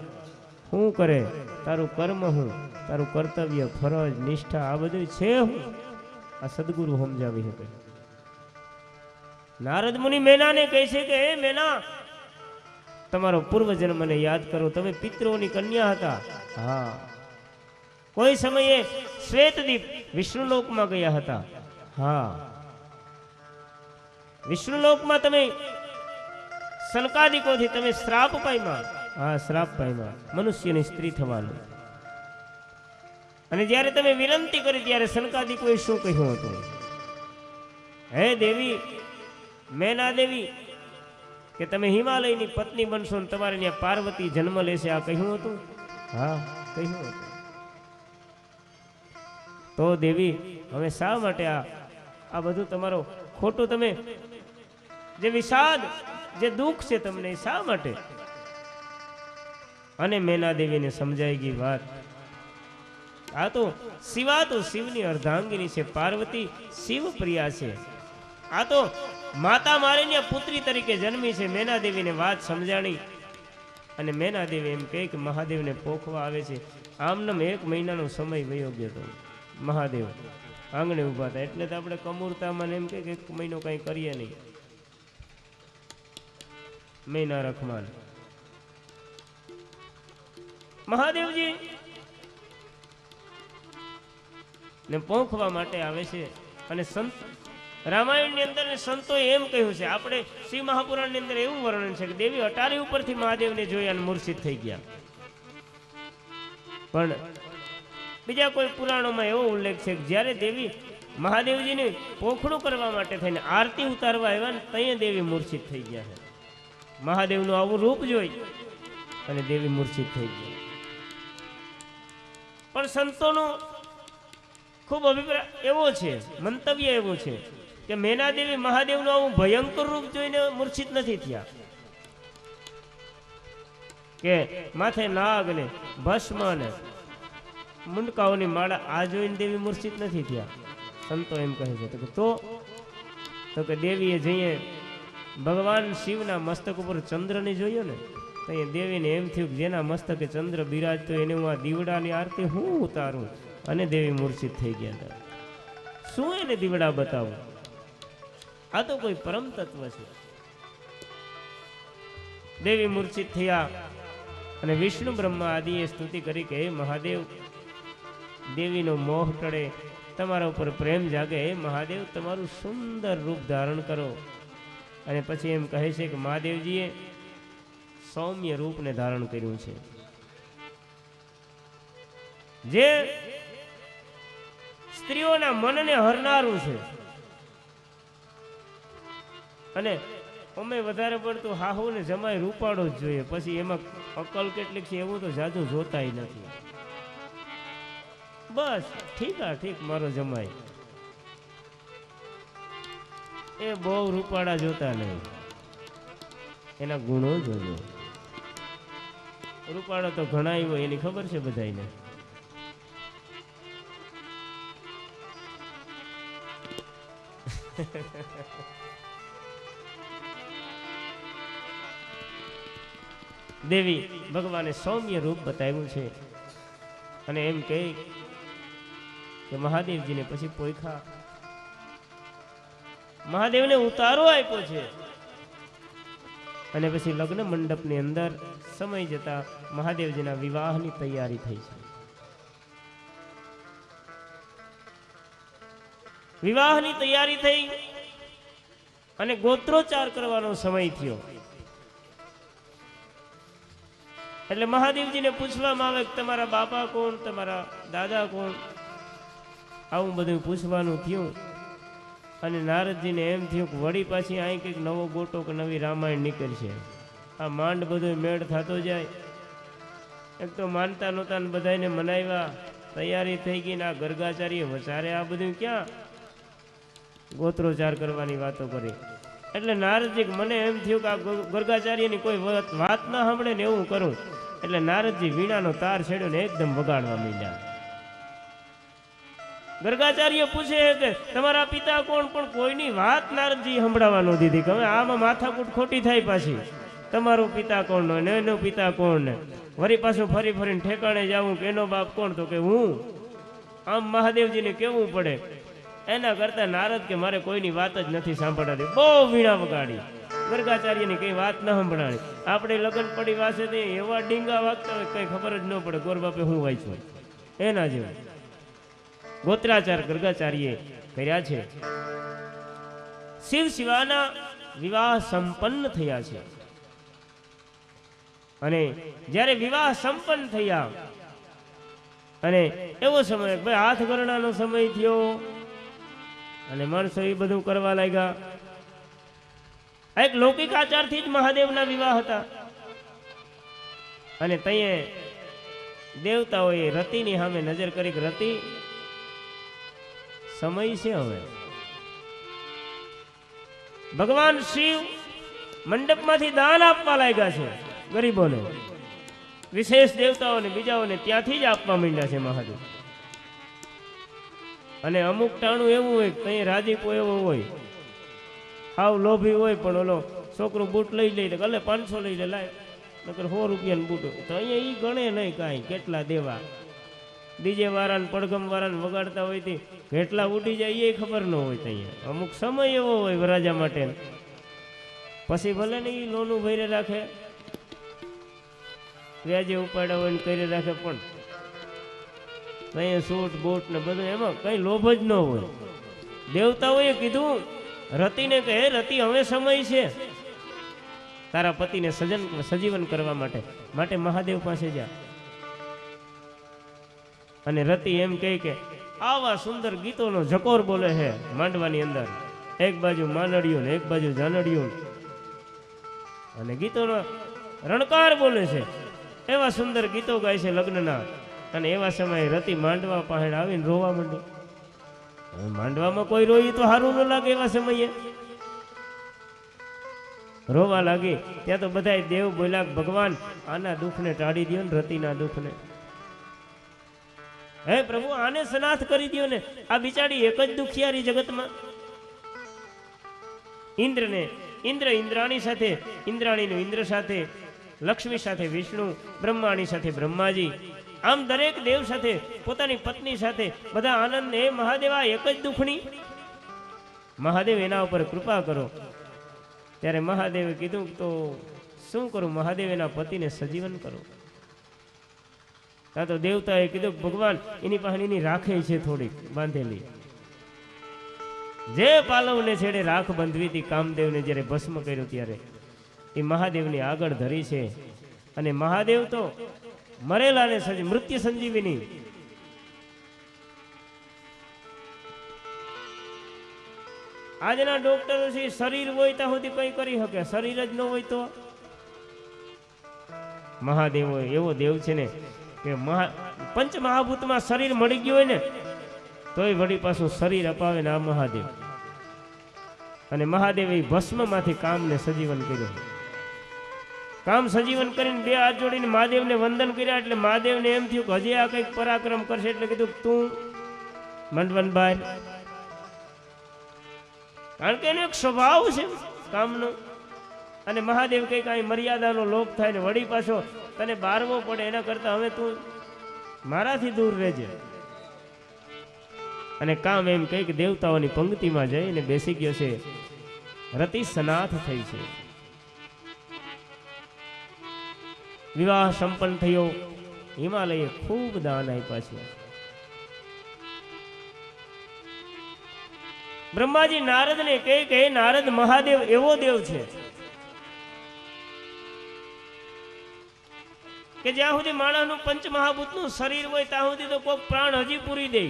શું કરે, તારું કર્મ શું, તારું કર્તવ્ય, ફરજ, નિષ્ઠા આ બધું છે હું, આ સદગુરુ સમજાવી શકે. નારદ મુનિ મેનાને કહે છે કે હે મેના, તમારો પૂર્વ જન્મને યાદ કરો, તમે પિતૃઓની કન્યા હતા. હા, કોઈ સમયે શ્વેતદીપ વિષ્ણુલોકમાં ગયા હતા. હા, વિષ્ણુલોકમાં તમે સનકાદિકોથી તમે શ્રાપ પામ્યા. હા, શ્રાપ પામ્યા, મનુષ્યની સ્ત્રી થવાનું. અને જ્યારે તમે વિનંતી કરી ત્યારે સનકાદિકોએ શું કહ્યું હતું? હે દેવી, મેના દેવી, કે તમે હિમાલયની પત્ની બનશો ને તમારે ત્યાં પાર્વતી જન્મ લેશે, આ કહ્યું હતું? હા, કહ્યું હતું. તો દેવી હવે શા માટે આ બધું તમારો ખોટું, તમે જે વિષાદ, જે દુઃખ છે તમને, શા માટે? અને મેના દેવીને સમજાઈ ગઈ વાત. આ તો શિવા તો શિવની અર્ધાંગીની છે, પાર્વતી શિવ પ્રિયા છે. આ તો માતા મારીને પુત્રી તરીકે જન્મી છે. મેના દેવીને વાત સમજાણી અને મેના દેવી એમ કહે કે મહાદેવને પોખવા આવે છે. આમનામ 1 મહિનાનો સમય વયો ગયો હતો. મહાદેવ આંગણે ઊભા હતા એટલે તો આપણે કમૂરતામાં એમ કે 1 મહિનો કંઈ કરીએ નહીં. મહિના રખમાન મહાદેવજી ને પોખવા માટે આવે છે. અને સંત રામાયણની અંદર સંતો એમ કહ્યું છે, આપણે શિવ મહાપુરાણની અંદર એવું વર્ણન છે કે દેવી અટારી ઉપરથી મહાદેવને જોઈ અને મૂર્છિત થઈ ગયા. પણ બીજા કોઈ પુરાણોમાં એવો ઉલ્લેખ છે કે જ્યારે દેવી મહાદેવજીને પોખડું કરવા માટે થઈને આરતી ઉતારવા આવ્યા ને ત્યાં દેવી મૂર્છિત થઈ ગયા છે. મહાદેવનું આવું રૂપ જોઈ અને દેવી મૂર્છિત થઈ ગયા. પણ સંતોનો ખૂબ અભિપ્રાય એવો છે, મંતવ્ય એવું છે કે મેના દેવી મહાદેવનું આવું ભયંકર રૂપ જોઈને મૂર્છિત નથી થયા, કે માથે નાગ ને ભસ્મ ને મુંડકાઓની માળા આ જોઈને દેવી મૂર્છિત નથી થયા. સંતો એમ કહે છે તો કે દેવીએ જઈએ ભગવાન શિવના મસ્તક ઉપર ચંદ્રને જોયો ને તો એ દેવીને એમ થયું કે જેના મસ્તકે ચંદ્ર બિરાજતો એને હું આ દીવડાની આરતી હું ઉતારું, અને દેવી મૂર્છિત થઈ ગયા હતા. શું એને દીવડા બતાવું? આ તો કોઈ પરમ તત્વ છે. દેવી મૂર્છિત થયા અને વિષ્ણુ બ્રહ્મા આદિએ સ્તુતિ કરી કે હે મહાદેવ, દેવીનો મોહ ટળે, તમારા ઉપર પ્રેમ જાગે, હે મહાદેવ તમારું સુંદર રૂપ ધારણ કરો. અને પછી એમ કહે છે કે મહાદેવજીએ સૌમ્ય રૂપને ધારણ કર્યું છે, જે સ્ત્રીઓના મનને હરનારું છે. અને અમે વધારે પડતું હાહુ ને જમાય રૂપાળો જ જોઈએ, પછી એમાં અકલ કેટલીક છે એવું તો જાજુ જોતાય નથી. બસ ઠીક મારો જમાય એ બહુ રૂપાળા જોતા નહીં, એના ગુણો જોજો. રૂપાળો તો ઘણા હોય એની ખબર છે બધાને. દેવી ભગવાને સૌમ્ય રૂપ બતાવ્યું છે અને એમ કહે કે મહાદેવજીને પછી પોઈખા મહાદેવને ઉતારો આપ્યો છે. અને પછી લગ્ન મંડપની અંદર સમય જતા મહાદેવજીના વિવાહની તૈયારી થઈ છે. વિવાહની તૈયારી થઈ અને ગોત્રોચ્ચાર કરવાનો સમય થયો. એટલે મહાદેવજીને પૂછવામાં આવે કે તમારા બાપા કોણ, તમારા દાદા કોણ, આવું બધું પૂછવાનું થયું. અને નારદજીને એમ થયું કે વળી પાછી અહીં કંઈક નવો ગોટો કે નવી રામાયણ નીકળશે. આ માંડ બધો મેળ થતો જાય. એક તો માનતા નહોતા ને બધાને મનાવ્યા, તૈયારી થઈ ગઈ ને આ ગર્ગાચાર્ય વચારે આ બધું ક્યાં ગોત્રોચ્ચાર કરવાની વાતો કરી. એટલે નારદજી મને એમ થયું કે આ ગર્ગાચાર્યની કોઈ વાત ના સાંભળે ને એવું કરું. એટલે નારદજી વીણાનો તાર છેડ્યો ને એકદમ વગાડવા માંડ્યા. ગર્ગાચાર્ય પૂછે કે તમારા પિતા કોણ, પણ કોઈની વાત નારદજી સંભળાવા ન દીધી. કે હવે આમાં માથાકૂટ ખોટી થાય પાછી. તમારો પિતા કોણ ને એનો પિતા કોણ ને વળી પાછું ફરી ફરીને ઠેકાણે જાવું કે એનો બાપ કોણ, તો કે હું. આમ મહાદેવજીને કેવું પડે. એના કરતા નારદ કે મારે કોઈની વાત જ નથી સાંભળાતી. બહુ વીણા વગાડી, ગર્ગાચાર્યની કઈ વાત ન સંભળાણી. આપણે લગ્ન પડી વાસે એવા ડીંગા વાગતા હોય કઈ ખબર જ ન પડે ગોર બાપે હું વાંચ્યું એના જેવું ગોત્રાચાર ગર્ગાચાર્યે કર્યા છે. શિવ શિવાના વિવાહ સંપન્ન થયા છે. અને જ્યારે વિવાહ સંપન્ન થયા અને એવો સમય ભાઈ હાથ ગરણાનો સમય થયો અને માણસો એ બધું કરવા લાગ્યા. આ એક લૌકિક આચારથી જ મહાદેવના વિવાહ હતા. અને તઈએ દેવતાઓએ રતિની સામે નજર કરી કે રતિ સમય છે હવે. ભગવાન શિવ મંડપમાંથી દાન આપવા લાગ્યા છે ગરીબોને, વિશેષ દેવતાઓને બીજાઓને ત્યાંથી જ આપવા માંડ્યા છે મહાદેવ. અને અમુક ટાણું એવું હોય કઈ રાજીપો એવો હોય, હાવ લોભી હોય, પણ ઓલો છોકરો બૂટ લઈ લે તો ગલે 500 લઈ લે, લાય નકર 100 રૂપિયાનું બૂટ હોય તો અહીંયા ઈ ગણે નહીં કાંઈ કેટલા દેવા. ડીજે વાળાને પડગમ વાળાને વગાડતા હોય તે કેટલા ઉડી જાય એ ખબર ન હોય. ત્યાં અમુક સમય એવો હોય વરાજા માટે, પછી ભલે ને એ લોનું ભરી રાખે, વ્યાજે ઉપાડ્યા હોય ને કરી રાખે, પણ અહીંયા સૂટ બૂટ ને બધું એમાં કઈ લોભ જ ન હોય. દેવતાઓએ કીધું રતિને કે હે રતિ હવે સમય છે તારા પતિને સજીવન કરવા માટે મહાદેવ પાસે જા. અને રતિ એમ કહે કે આવા સુંદર ગીતોનો જકોર બોલે છે માંડવાની અંદર, એક બાજુ માનડિયું ને એક બાજુ જાનડિયું, અને ગીતોનો રણકાર બોલે છે. એવા સુંદર ગીતો ગાય છે લગ્નના. અને એવા સમયે રતિ માંડવા પાસે આવીને રોવા માંડી. માંડવામાં કોઈ રોઈ તો સારું ન લાગે. એવા સમયે રોવા લાગી. ત્યાં તો બધા દેવ બોલ્યા ભગવાન આના દુઃખને ટાળી દો ને, રતિના દુઃખને. હે પ્રભુ આને સનાથ કરી દો ને, આ બિચારી એક જ દુખિયારી જગતમાં. ઇન્દ્ર ઇન્દ્રાણી સાથે, ઇન્દ્રાણીનું ઇન્દ્ર સાથે, લક્ષ્મી સાથે વિષ્ણુ, બ્રહ્માણી સાથે બ્રહ્માજી, આમ દરેક દેવ સાથે, પોતાની પત્ની સાથે બધા આનંદ. હે મહાદેવ આ એક જ દુઃખની, મહાદેવ એના ઉપર કૃપા કરો. ત્યારે મહાદેવે કીધું તો શું કરું? મહાદેવ એના પતિને સજીવન કરો. ત્યાં તો દેવતાએ કીધું ભગવાન એની પાસે એની રાખે છે થોડીક બાંધેલી, જે પાલવને છેડે રાખ બંધવી હતી કામદેવને જ્યારે ભસ્મ કર્યો ત્યારે એ મહાદેવની આગળ ધરી છે. અને મહાદેવ તો મરેલાને મૃત્યુ સંજીવીની. આજના ડોક્ટરો છે શરીર હોય ત્યાં સુધી કઈ કરી શકે, શરીર જ ન હોય તો. મહાદેવ એવો દેવ છે ને કે પંચ મહાભૂતમાં શરીર મળી ગયું હોય ને તોય વળી પાછું શરીર અપાવે ને આ મહાદેવ. અને મહાદેવ એ ભસ્મમાંથી કામને સજીવન કર્યું. કામ સજીવન કરીને બે હાથ જોડીને મહાદેવને વંદન કર્યા. એટલે મહાદેવને એમ થયું કે હજી આ કંઈક પરાક્રમ કરશે. એટલે કીધું તું મંડવનભાઈ, કારણ કે એનો એક સ્વભાવ છે કામનો. અને મહાદેવ કંઈક અહીં મર્યાદાનો લોપ થાય ને વળી પાછો તને બારવો પડે, એના કરતા હવે તું મારાથી દૂર રહેજે. અને કામ એમ કંઈક દેવતાઓની પંક્તિમાં જઈને બેસી ગયો છે. રતિ સનાથ થઈ છે. વિવાહ સંપન્ન થયો. હિમાલયે ખૂબ દાન આપ્યા છે. બ્રહ્માજી નારદને કહે કે નારદ મહાદેવ એવો દેવ છે કે જ્યાં સુધી માણસનું પંચ મહાભૂતનું શરીર હોય ત્યાં સુધી તો કોઈક પ્રાણ હજી પૂરી દે,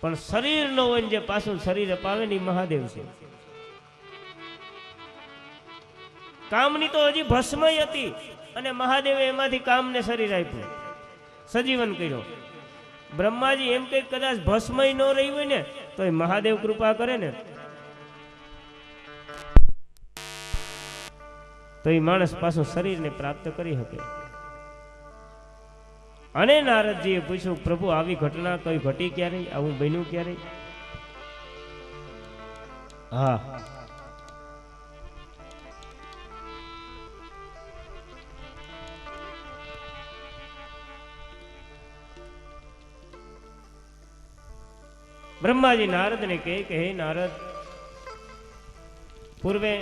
પણ શરીર ન હોય જે પાછું શરીર અપાવે ને મહાદેવ છે. કામની તો હજી ભસ્મય હતી અને મહાદેવે એમાંથી કામને શરીર આપ્યું, સજીવન કર્યો. બ્રહ્માજી એમ કઈ કદાચ ભસ્મય ન રહી હોય ને તો એ મહાદેવ કૃપા કરે ને તો એ માણસ પાછું શરીરને પ્રાપ્ત કરી શકે. અને નારદજીએ પૂછ્યું પ્રભુ આવી ઘટના કઈ ઘટી ક્યારે, આવું બન્યું ક્યારે? હા, બ્રહ્માજી નારદને કહે કે હે નારદ, પૂર્વે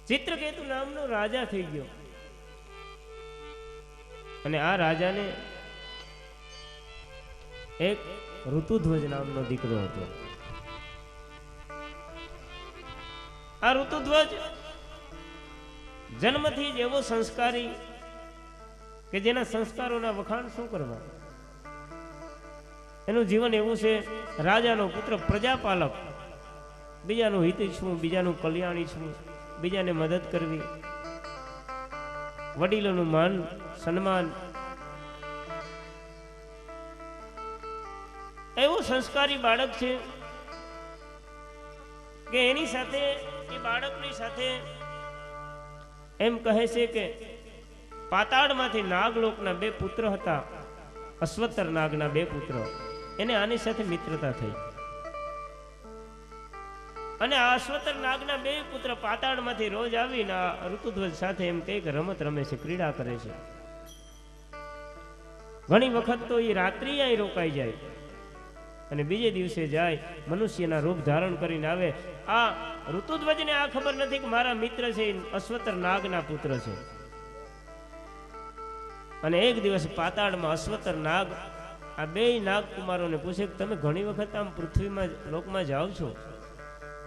ચિત્રકેતુ નામનો રાજા થઈ ગયો. અને આ રાજાને એક ઋતુધ્વજ નામનો દીકરો હતો. આ ઋતુધ્વજ જન્મથી જ એવો સંસ્કારી કે જેના સંસ્કારોના વખાણ શું કરવા. એનું જીવન એવું છે, રાજાનો પુત્ર પ્રજાપાલક, બીજાનું હિત ઈચ્છવું, બીજાનું કલ્યાણ ઈચ્છવું, બીજાને મદદ કરવી, વડીલોનું માન સન્માન, એવું સંસ્કારી બાળક છે કે એની સાથે, એ બાળકની સાથે એમ કહે છે કે પાતાળમાંથી નાગલોકના 2 પુત્ર હતા, અશ્વત્થર નાગના 2 પુત્ર, એને આની સાથે મિત્રતા થઈ. અને આ અશ્વત્થર નાગના 2 પુત્ર પાતાળમાંથી રોજ આવીને આ ઋતુધ્વજ સાથે એમ કહે કે રમત રમે છે, ક્રીડા કરે છે. ઘણી વખત તો એ રાત્રિ અહીં રોકાઈ જાય અને બીજે દિવસે જાય, મનુષ્યના રૂપ ધારણ કરીને આવે. આ ઋતુધ્વજને આ ખબર નથી કે મારા મિત્ર છે, અશ્વત્થર નાગના પુત્ર છે. અને એક દિવસ પાતાળમાં અશ્વત્થર નાગ આ 2 નાગકુમારોને પૂછે કે તમે ઘણી વખત આમ પૃથ્વીમાં લોકમાં જાઓ છો,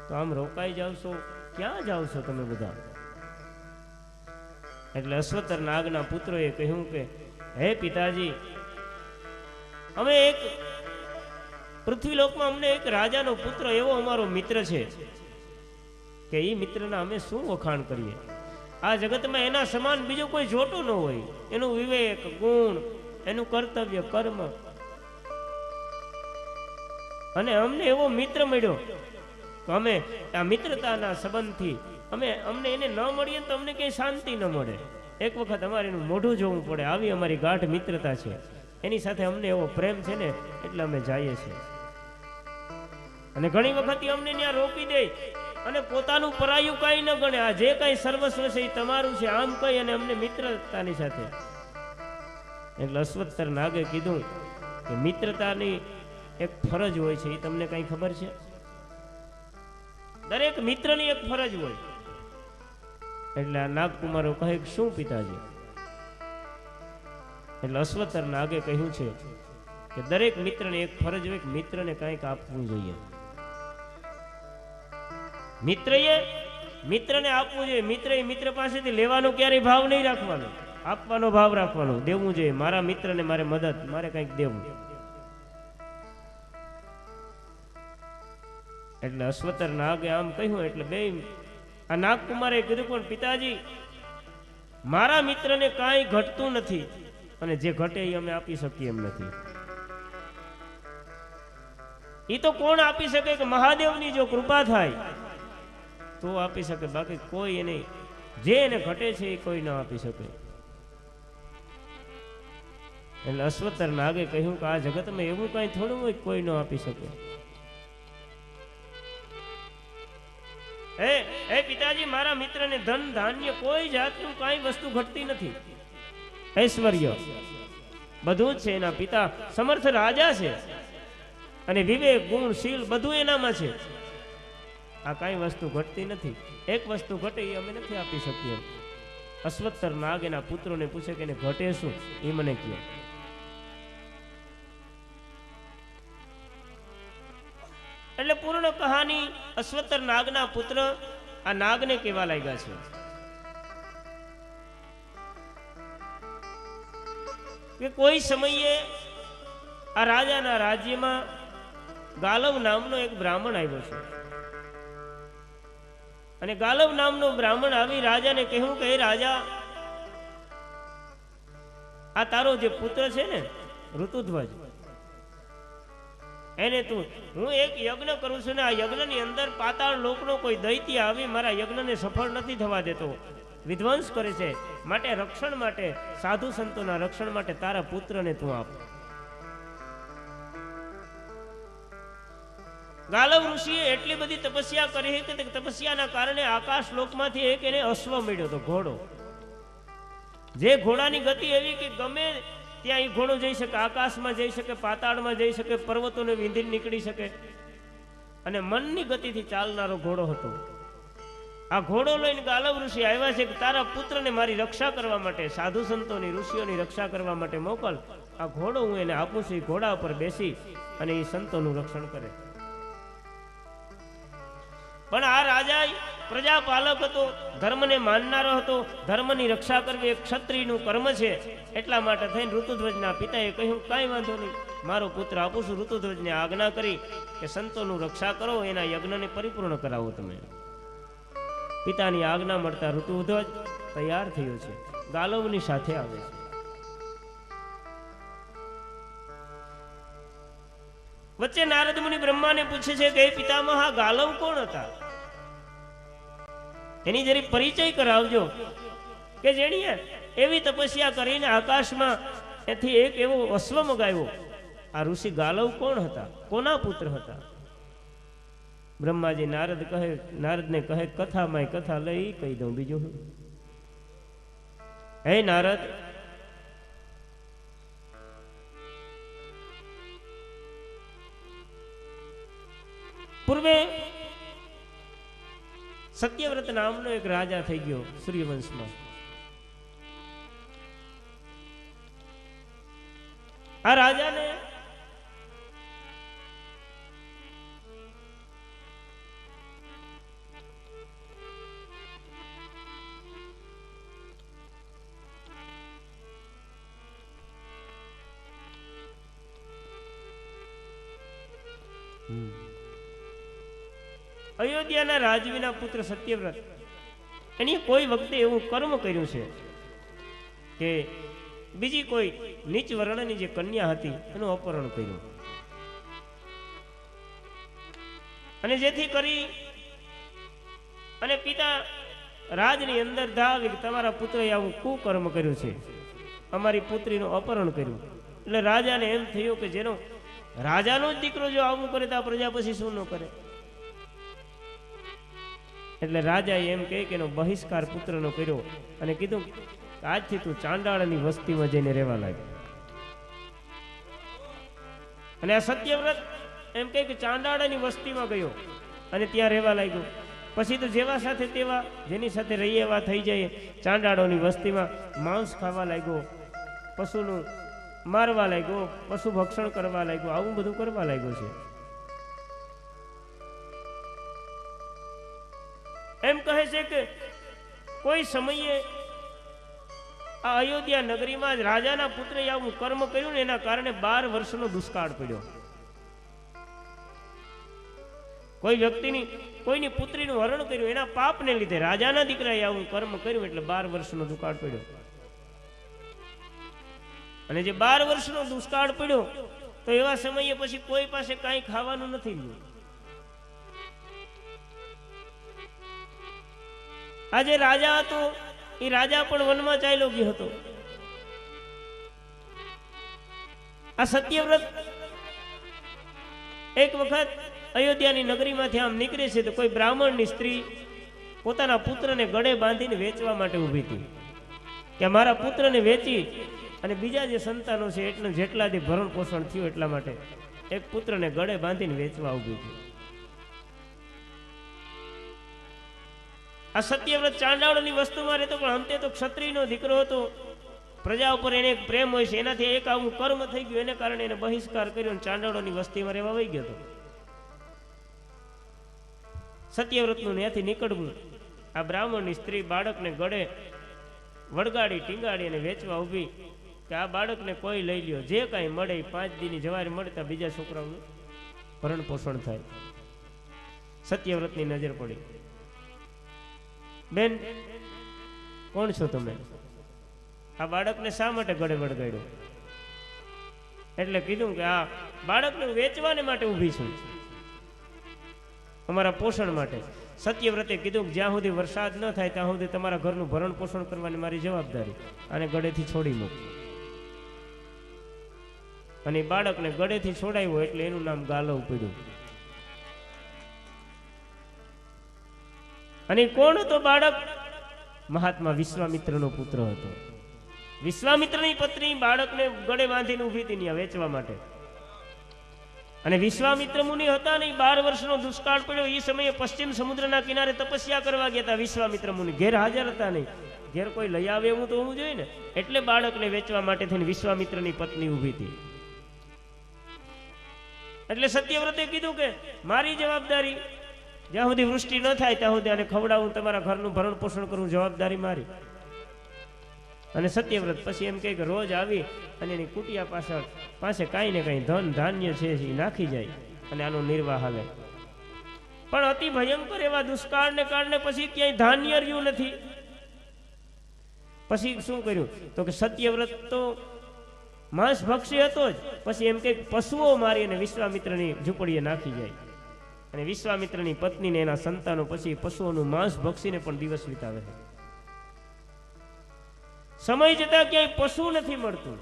તો આમ રોકાઈ જાવ છો, ક્યાં જાવ છો તમે બધા? એટલે અશ્વત્થર નાગના પુત્રોએ કહ્યું કે હે પિતાજી, અમે એક પૃથ્વીલોકમાં અમને એક રાજાનો પુત્ર એવો અમારો મિત્ર છે કે એ મિત્રના અમે શું વખાણ કરીએ. આ જગતમાં એના સમાન બીજો કોઈ જોતો ન હોય. એનું વિવેક, ગુણ, એનું કર્તવ્ય, કર્મ, અને અમને એવો મિત્ર મળ્યો તો અમે આ મિત્રતાના સંબંધથી અમને એને ન મળીએ તો અમને કઈ શાંતિ ન મળે. એક વખત અમારે એનું મોઢું જોવું પડે, આવી અમારી ગાઢ મિત્રતા છે. એની સાથે અમને એવો પ્રેમ છે ને એટલે અમે જઈએ છીએ. અને ઘણી વખત અમને ત્યાં રોકી દે અને પોતાનું પરાયું કઈ ન ગણે, આ જે કઈ સર્વસ્વ છે એ તમારું છે, આમ કહી અને અમને મિત્રતાની સાથે. એટલે અશ્વત્થર નાગે કીધું કે મિત્રતાની એક ફરજ હોય છે, એ તમને કઈ ખબર છે? દરેક મિત્રની એક ફરજ હોય. એટલે આ નાગકુમારો કહે કે શું પિતાજી? એટલે અશ્વત્થર નાગે કહ્યું છે કે દરેક મિત્રને એક ફરજ હોય કે મિત્રને કંઈક આપવું જોઈએ. મિત્રને આપવું જોઈએ. મિત્ર પાસેથી લેવાનો ક્યારેય ભાવ નહીં રાખવાનો, આપવાનો ભાવ રાખવાનો, દેવું જોઈએ. મારા મિત્રને મારે મદદ, મારે કંઈક દેવું. એટલે અશ્વત્થર નાગે આમ કહ્યું એટલે 2 આ નાગકુમારે કીધું પણ પિતાજી, મારા મિત્રને કાંઈ ઘટતું નથી અને જે ઘટે એ અમે આપી શકીએ એમ નથી. એ તો કોણ આપી શકે કે મહાદેવની જો કૃપા થાય તો આપી શકે, બાકી કોઈ એને જે એને ઘટે છે એ કોઈ ન આપી શકે. એટલે અશ્વત્થર નાગે કહ્યું કે આ જગતમાં એવું કઈ થોડું હોય કોઈ ન આપી શકે. હે પિતાજી, મારા મિત્રને ધન ધાન્ય કોઈ જાતનું કાંઈ વસ્તુ ઘટતી નથી. ઐશ્વર્ય બધું જ છે. એના પિતા સમર્થ રાજા છે અને વિવેક, ગુણ, શીલ બધું એનામાં છે. આ કાંઈ વસ્તુ ઘટતી નથી. એક વસ્તુ ઘટે એ અમે નથી આપી શકીએ. અશ્વત્થર નાગ એના પુત્રોને પૂછે કે એને ઘટે શું એ મને કહે. એટલે પૂર્ણ કહાની અશ્વત્થર નાગના પુત્ર આ નાગને કહેવા લાગ્યા છે કે કોઈ સમયે આ રાજાના રાજ્યમાં ગાલવ નામનો એક બ્રાહ્મણ આવ્યો છે. અને ગાલવ નામનો બ્રાહ્મણ આવી રાજાને કહ્યું કે હે રાજા, આ તારો જે પુત્ર છે ને ઋતુધ્વજ, એને હું એક યજ્ઞ કરું છું ને આ યજ્ઞની અંદર પાતાળ લોકનો કોઈ દૈત્ય આવી મારા યજ્ઞને સફળ નથી થવા દેતો, વિધ્વંસ કરે છે. માટે રક્ષણ માટે, સાધુ સંતોના રક્ષણ માટે તારા પુત્રને તું આપ. ગાલવ ઋષિએ એટલી બધી તપસ્યા કરી કે તપસ્યાના કારણે આકાશ લોકમાંથી એક એને અશ્વ મળ્યો હતો, ઘોડો. જે ઘોડાની ગતિ એવી કે ગમે ત્યાં એ ઘોડો જઈ શકે, આકાશમાં જઈ શકે, પાતાળમાં જઈ શકે, પર્વતોને વીંધીને નીકળી શકે અને મનની ગતિથી ચાલનારો ઘોડો હતો. આ ઘોડો લઈને ગાલવ ઋષિ આવ્યા છે કે તારા પુત્રને મારી રક્ષા કરવા માટે, સાધુ સંતોની ઋષિઓની રક્ષા કરવા માટે મોકલ. આ ઘોડો હું એને આપું છું, ઘોડા ઉપર બેસી અને એ સંતોનું રક્ષણ કરે. પણ આ રાજા પ્રજાપાલક હતો, ધર્મને માનનારો હતો. ધર્મની રક્ષા કરવી એક ક્ષત્રિયનું કર્મ છે. એટલા માટે થઈને ઋતુધ્વજના પિતાએ કહ્યું કાંઈ વાંધો નહીં, મારો પુત્ર આપું છું. ઋતુધ્વજને આજ્ઞા કરી કે સંતોનું રક્ષા કરો, એના યજ્ઞને પરિપૂર્ણ કરાવો તમે. પિતાની આજ્ઞા મળતા ઋતુધ્વજ તૈયાર થયો છે, ગાલવની સાથે આવે છે. વચ્ચે નારદ મુનિ બ્રહ્માને પૂછે છે કે પિતામહ આ ગાલવ કોણ હતા? એની જરી પરિચય કરાવજો કે જેણીએ એવી તપસ્યા કરીને આકાશમાં એથી એક એવો અશ્વ મગાવ્યો. આ ઋષિ ગાલવ કોણ હતા? કોના પુત્ર હતા? બ્રહ્માજી નારદને કહે કથામાં કથા લઈ કહી દઉં. બીજું હે નારદ, પૂર્વે સત્યવ્રત નામનો એક રાજા થઈ ગયો સૂર્યવંશમાં. આ રાજાને અયોધ્યાના રાજવીના પુત્ર સત્યવ્રત એની કોઈ વખતે એવું કર્મ કર્યું છે કે બીજી કોઈ નીચ વર્ણની જે કન્યા હતી એનું અપહરણ કર્યું, અને જેથી કરી અને પિતા રાજની અંદર ધાવી કે તમારા પુત્રએ આવું કુકર્મ કર્યું છે, અમારી પુત્રીનું અપહરણ કર્યું. એટલે રાજાને એમ થયું કે જેનો રાજાનો જ દીકરો જો આવું કરે તો આ પ્રજા પછી શું ન કરે. એટલે રાજાએ એમ કહે કે એનો બહિષ્કાર પુત્રનો કર્યો અને કીધું આજથી તું ચાંડાળની વસ્તીમાં જઈને રહેવા લાગ્યો. અને આ સત્યવ્રત એમ કહે કે ચાંડાળની વસ્તીમાં ગયો અને ત્યાં રહેવા લાગ્યો. પછી તો જેવા સાથે તેવા જેની સાથે રહી એવા થઈ જાય. ચાંડાળોની વસ્તીમાં માંસ ખાવા લાગ્યો, પશુનું મારવા લાગ્યો, પશુ ભક્ષણ કરવા લાગ્યો, આવું બધું કરવા લાગ્યો છે. એમ કહે છે કે કોઈ સમયે આ અયોધ્યા નગરીમાં જ રાજાના પુત્રએ આવું કર્મ કર્યું ને એના કારણે 12 વર્ષનો દુષ્કાળ પડ્યો. કોઈ વ્યક્તિની કોઈની પુત્રીનું હરણ કર્યું એના પાપને લીધે રાજાના દીકરાએ આવું કર્મ કર્યું એટલે 12 વર્ષનો દુષ્કાળ પડ્યો. અને જે 12 વર્ષનો દુષ્કાળ પડ્યો તો એવા સમયે પછી કોઈ પાસે કાંઈ ખાવાનું નથી રહ્યું. આજે રાજા હતો એ રાજા પણ વનમાં ચાલ્યો ગયો હતો. આ સત્યવ્રત એક વખત અયોધ્યાની નગરીમાંથી આમ નીકળે છે તો કોઈ બ્રાહ્મણની સ્ત્રી પોતાના પુત્રને ગળે બાંધીને વેચવા માટે ઊભી હતી કે મારા પુત્રને વેચી અને બીજા જે સંતાનો છે એટલું જેટલાથી ભરણ પોષણ થયું એટલા માટે એક પુત્રને ગળે બાંધીને વેચવા ઊભી હતી. આ સત્યવ્રત ચાંડાળની વસ્તુમાં રહેતો પણ અંતે તો ક્ષત્રિયનો દીકરો હતો. પ્રજા ઉપર એને એક પ્રેમ હોય છે, એનાથી એક આવું કર્મ થઈ ગયું એને કારણે એને બહિષ્કાર કર્યો અને ચાંડાળોની વસ્તીમાં રહેવા વહી ગયો હતો. સત્યવ્રતનું ત્યાંથી નીકળવું, આ બ્રાહ્મણની સ્ત્રી બાળકને ગળે વળગાડી ટીંગાડી અને વેચવા ઊભી કે આ બાળકને કોઈ લઈ લ્યો, જે કાંઈ મળે 5 દીની જવારી મળતા બીજા છોકરાઓનું ભરણ પોષણ થાય. સત્યવ્રતની નજર પડી. બેન કોણ છો તમે? આ બાળકને શા માટે ગળે વળગાડ્યો? એટલે કીધું કે આ બાળકને વેચવાને માટે ઊભી છું, અમારા પોષણ માટે. સત્યવ્રતે કીધું કે જ્યાં સુધી વરસાદ ન થાય ત્યાં સુધી તમારા ઘરનું ભરણ પોષણ કરવાની મારી જવાબદારી, અને ગળેથી છોડી મૂક. અને બાળકને ગળેથી છોડાવ્યો એટલે એનું નામ ગાલવ પડ્યું. અને કોણ હતો બાળક? મહાત્મા વિશ્વામિત્રનો પુત્ર હતો. વિશ્વામિત્રની પત્ની બાળકને ગળે બાંધીને ઊભી હતી ત્યાં વેચવા માટે. અને વિશ્વામિત્ર મુનિ હતા ને 12 વર્ષનો દુષ્કાળ પડ્યો એ સમયે પશ્ચિમ સમુદ્રના કિનારે તપસ્યા કરવા ગયા હતા. વિશ્વામિત્ર મુનિ ઘેર હાજર હતા નહીં, ઘેર કોઈ લઈ આવે એવું તો હોવું જોઈએ ને, એટલે બાળકને વેચવા માટે થઈને વિશ્વામિત્રની પત્ની ઊભી હતી. એટલે સત્યવ્રતે કીધું કે મારી જવાબદારી, જ્યાં સુધી વૃષ્ટિ ન થાય ત્યાં સુધી આને ખવડાવું, તમારા ઘરનું ભરણ પોષણ કરવું, જવાબદારી મારી. અને સત્યવ્રત પછી એમ કહે કે રોજ આવી અને એની કુટિયા પાછળ પાસે કાંઈ ને કાંઈ ધન ધાન્ય છે એ નાખી જાય અને આનો નિર્વાહ હાલે. પણ અતિ ભયંકર એવા દુષ્કાળને કારણે પછી ક્યાંય ધાન્ય રહ્યું નથી. પછી શું કર્યું તો કે સત્યવ્રત તો માંસ ભક્ષી હતો જ, પછી એમ કે પશુઓ મારી અને વિશ્વામિત્રની ઝૂંપડીએ નાખી જાય અને વિશ્વામિત્રની પત્નીને એના સંતાનો પછી પશુઓનું માંસ ભક્ષીને પણ દિવસ વિતાવે છે. સમય જતા ક્યાંય પશુ નથી મળતું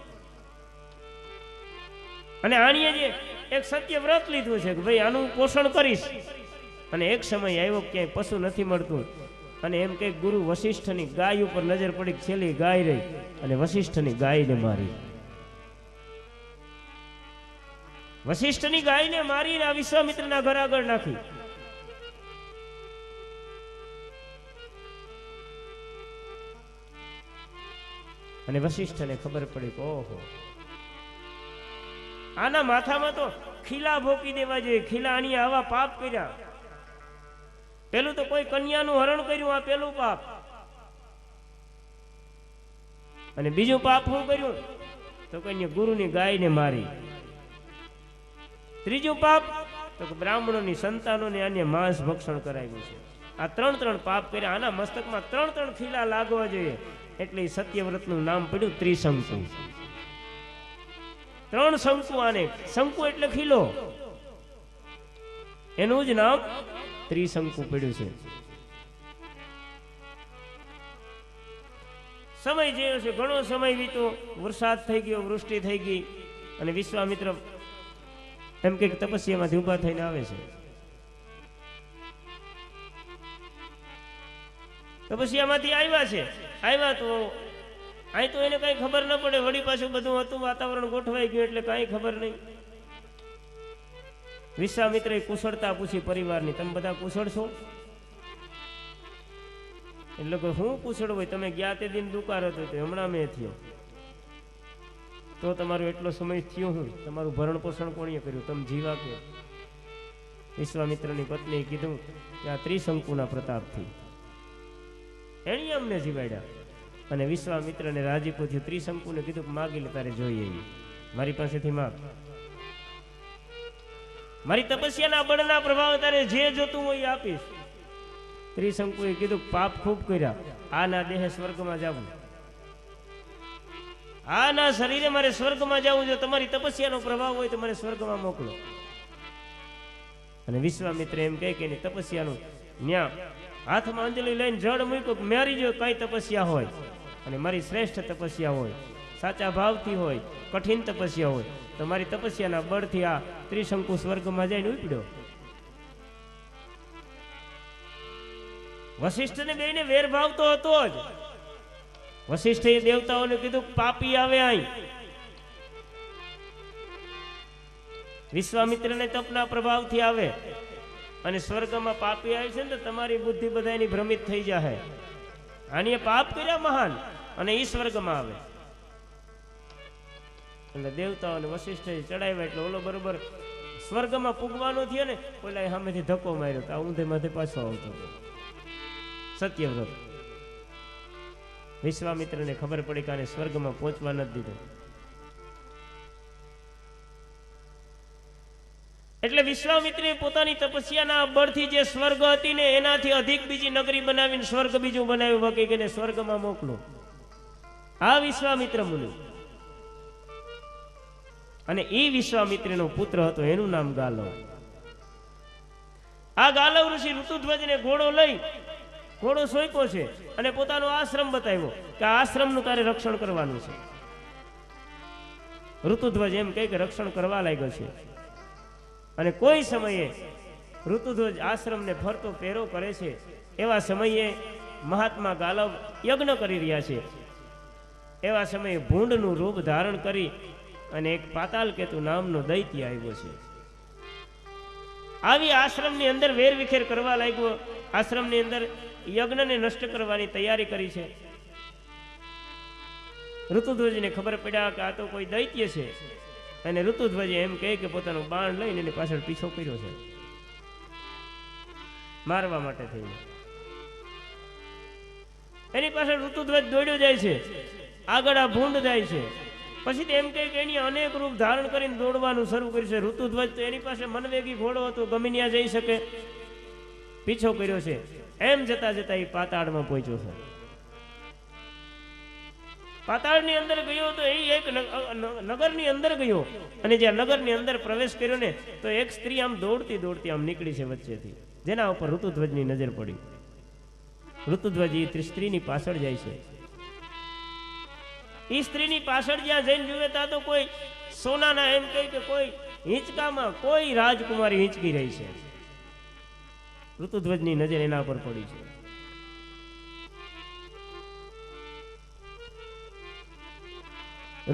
અને આણીએ જે એક સત્ય વ્રત લીધું છે કે ભાઈ આનું પોષણ કરીશ, અને એક સમય આવ્યો ક્યાંય પશુ નથી મળતું અને એમ કે ગુરુ વશિષ્ઠની ગાય ઉપર નજર પડી, છેલ્લી ગાય રહી અને વશિષ્ઠની ગાયને મારી. વશિષ્ઠની ગાયને મારીને આ વિશ્વામિત્રના ઘર આગળ નાખી. અને વશિષ્ઠને ખબર પડી કે ઓહો, આના માથામાં તો ખીલા ભોકી દેવા જોઈએ. ખીલા આની આવા પાપ કર્યા. પેલું તો કોઈ કન્યાનું હરણ કર્યું, આ પેલું પાપ. અને બીજું પાપ શું કર્યું તો કન્યા ગુરુની ગાયને મારી. ત્રીજું પાપ તો કે બ્રાહ્મણોની સંતાનોને આને માંસ ભક્ષણ કરાવ્યું છે. આ ત્રણ પાપ કર્યા. આના મસ્તકમાં ત્રણ ખીલા લાગવા જોઈએ. એટલે સત્યવ્રતનું નામ પડ્યું ત્રિશંકુ. 3 શંકુ. આને શંકુ એટલે ખીલો, એનું જ નામ ત્રિશંકુ પડ્યું છે. સમય જે છે ઘણો સમય વીતો, વરસાદ થઈ ગયો, વૃષ્ટિ થઈ ગઈ અને વિશ્વામિત્ર એમ કે તપસ્યામાંથી ઊભા થઈને આવે છે. તપસ્યામાંથી આવ્યા છે. આવ્યા તો અહીં તો એને કઈ ખબર ન પડે, વળી પાછું બધું હતું, વાતાવરણ ગોઠવાઈ ગયું એટલે કઈ ખબર નહીં. વિશ્વામિત્રએ કુશળતા પૂછી પરિવારની, તમે બધા કુશળ છો? એટલે કે હું કુશળ હોય, તમે ગયા તે દિન દુકાર હતો તો હમણાં મેં થયો, તો તમારો એટલો સમય થયો, હું તમારું ભરણ પોષણ કોણીએ કર્યું, તમે જીવા કે? વિશ્વામિત્રની પત્નીએ કીધું કે આ ત્રિશંકુના પ્રતાપથી એણે અમને જીવાડ્યા. અને વિશ્વામિત્રને રાજીપો થયું. ત્રિશંકુને કીધું કે માગી લે, તારે જોઈએ મારી પાસેથી માગ. મારી તપસ્યાના બળના પ્રભાવ તારે જે જોતું હોય એ આપીશ. ત્રિશંકુએ કીધું પાપ ખૂબ કર્યા, આના દેહે સ્વર્ગમાં જવું, આના શરીરે મારે સ્વર્ગમાં જવું. જો તમારી તપસ્યાનો પ્રભાવ હોય તો મને સ્વર્ગમાં મોકલો. અને વિશ્વામિત્ર એમ કહે કે એની તપસ્યાનું ન્યા હાથમાં અંજલિ લઈને જળ મૂક્યું, મારી જો કઈ તપસ્યા હોય અને મારી શ્રેષ્ઠ તપસ્યા હોય, સાચા ભાવથી હોય, કઠિન તપસ્યા હોય, તો મારી તપસ્યાના બળથી આ ત્રિશંકુ સ્વર્ગમાં જઈને ઉપડ્યો. વશિષ્ઠને બેને વેરભાવ તો હતો જ. વશિષ્ઠે દેવતાઓને કીધું પાપી આવે અહીં. વિશ્વામિત્રને તપના પ્રભાવથી આવે અને સ્વર્ગમાં પાપી આવે છે ને તો તમારી બુદ્ધિ બધાની ભ્રમિત થઈ જાય. આની પાપ કર્યા મહાન અને ઈ સ્વર્ગમાં આવે. એટલે દેવતાઓને વશિષ્ઠે ચડાવ્યા એટલે ઓલો બરોબર સ્વર્ગમાં પૂગવાનો થયો ને, ઓલા સામેથી ધક્કો માર્યો તો આ ઊંધે માથે પાછો આવતો. સત્યવ્રત વિશ્વામિત્રને ખબર પડી કે આને સ્વર્ગમાં પહોંચવા નથી દીધો. એટલે વિશ્વામિત્રે પોતાની તપસ્યાના બળથી જે સ્વર્ગ હતી ને એનાથી અધિક બીજી નગરી બનાવીને સ્વર્ગ બીજું બનાવ્યું, બાકી કે સ્વર્ગમાં મોકલો. આ વિશ્વામિત્ર મુનિ. અને એ વિશ્વામિત્રનો પુત્ર હતો, એનું નામ ગાલવ. આ ગાલવ ઋષિ ઋતુધ્વજને ઘોડો લઈ, ઘોડો સોંપ્યો છે અને પોતાનો આશ્રમ બતાવ્યો કે આ આશ્રમનું તારે રક્ષણ કરવાનું છે. ઋતુધ્વજ એમ કહે કે રક્ષણ કરવા લાગ્યો છે. અને કોઈ સમયે ઋતુધ્વજ આશ્રમને ફરતો પહેરો કરે છે. એવા સમયે મહાત્મા ગાલવ યજ્ઞ કરી રહ્યા છે. એવા સમયે ભૂંડનું રૂપ ધારણ કરી અને એક પાતાલકેતુ નામનો દૈત્ય આવ્યો છે. આવી આશ્રમની અંદર વેરવિખેર કરવા લાગ્યો. આશ્રમની અંદર યજ્ઞને નષ્ટ કરવાની તૈયારી કરી છે. ઋતુધ્વજને ખબર પડ્યા કે આ તો કોઈ દૈત્ય છે. અને ઋતુધ્વજે એમ કહે કે પોતાનું બાણ લઈને એની પાછળ પીછો કર્યો છે મારવા માટે થઈને. એની પાછળ ઋતુધ્વજ દોડ્યો જાય છે આગળ આ ભૂંડ જાય છે. પછી તો એમ કહે કે એની અનેક રૂપ ધારણ કરીને દોડવાનું શરૂ કર્યું છે. ઋતુધ્વજ તો એની પાસે મનવેગી ઘોડો હતો, ગમે ત્યાં જઈ શકે, પીછો કર્યો છે. એમ જતા જતા એ પાતાળમાં પહોંચ્યો છે. પાતાળની અંદર ગયો તો એ એક નગરની અંદર ગયો, અને જ્યાં નગરની અંદર પ્રવેશ કર્યો ને તો એક સ્ત્રી આમ દોડતી દોડતી આમ નીકળી છે વચ્ચેથી, જેના ઉપર ઋતુધ્વજની નજર પડી. ઋતુધ્વજ એ સ્ત્રીની પાછળ જાય છે. એ સ્ત્રીની પાછળ જ્યાં જઈને જુએ ત્યાં તો કોઈ સોનાના એમ કહે કે કોઈ હિંચકામાં કોઈ રાજકુમારી હિંચકી રહી છે. ઋતુધ્વજની નજર એના પર પડી છે.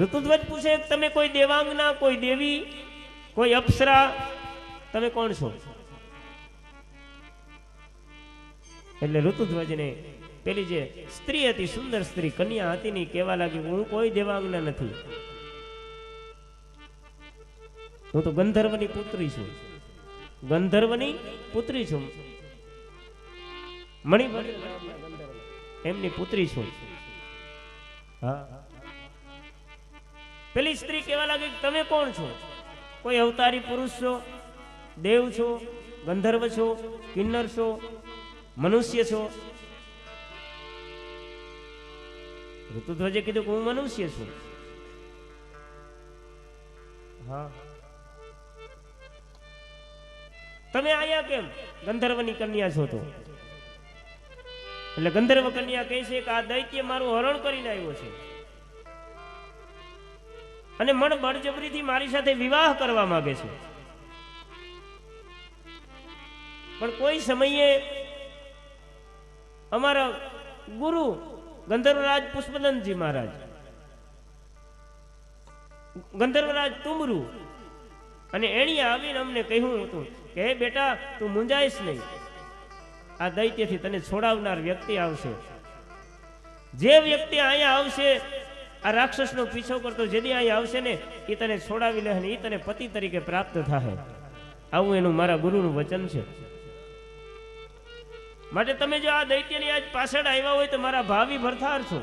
ઋતુધ્વજ પૂછે તમે કોઈ દેવાંગના, કોઈ દેવી, કોઈ અપ્સરા, તમે કોણ છો? એટલે ઋતુધ્વજને પેલી જે સ્ત્રી હતી, સુંદર સ્ત્રી કન્યા હતી ને, કહેવા લાગી હું કોઈ દેવાંગના નથી, હું તો ગંધર્વની પુત્રી છું, ગંધર્વની પુત્રી છું, મણિમય એમની પુત્રી છું. હા. પેલી સ્ત્રી કહેવા લાગી તમે કોણ છો? કોઈ અવતારી પુરુષ છો, દેવ છો, ગંધર્વ છો, કિન્નર છો, મનુષ્ય છો? ઋતુધ્વજે કીધું કે હું મનુષ્ય છું. હા. તમે આયા કેમ? ગંધર્વની કન્યા છો તો. એટલે ગંધર્વ કન્યા કહે છે કે આ દૈત્ય મારું હરણ કરીને આવ્યો છે અને મન બળજબરીથી મારી સાથે વિવાહ કરવા માંગે છે. પણ કોઈ સમયે અમારા ગુરુ ગંધર્વરાજ પુષ્પદંતજી મહારાજ, ગંધર્વરાજ તુમરુ, અને એણે આવીને અમને કહ્યું હતું કે હે બેટા તું મૂંઝાઈશ નહીં, આ દૈત્યથી તને છોડાવનાર વ્યક્તિ આવશે. જે વ્યક્તિ અહીંયા આવશે, આ રાક્ષસનો પીછો કરતો જેદી અહીંયા આવશે ને, એ તને છોડાવી લે અને એ તને પતિ તરીકે પ્રાપ્ત થાય. આવું એનું મારા ગુરુનું વચન છે. માટે તમે જો આ દૈત્યની આજ પાછળ આવ્યા હોય તો મારા ભાવિ ભરથાર છો.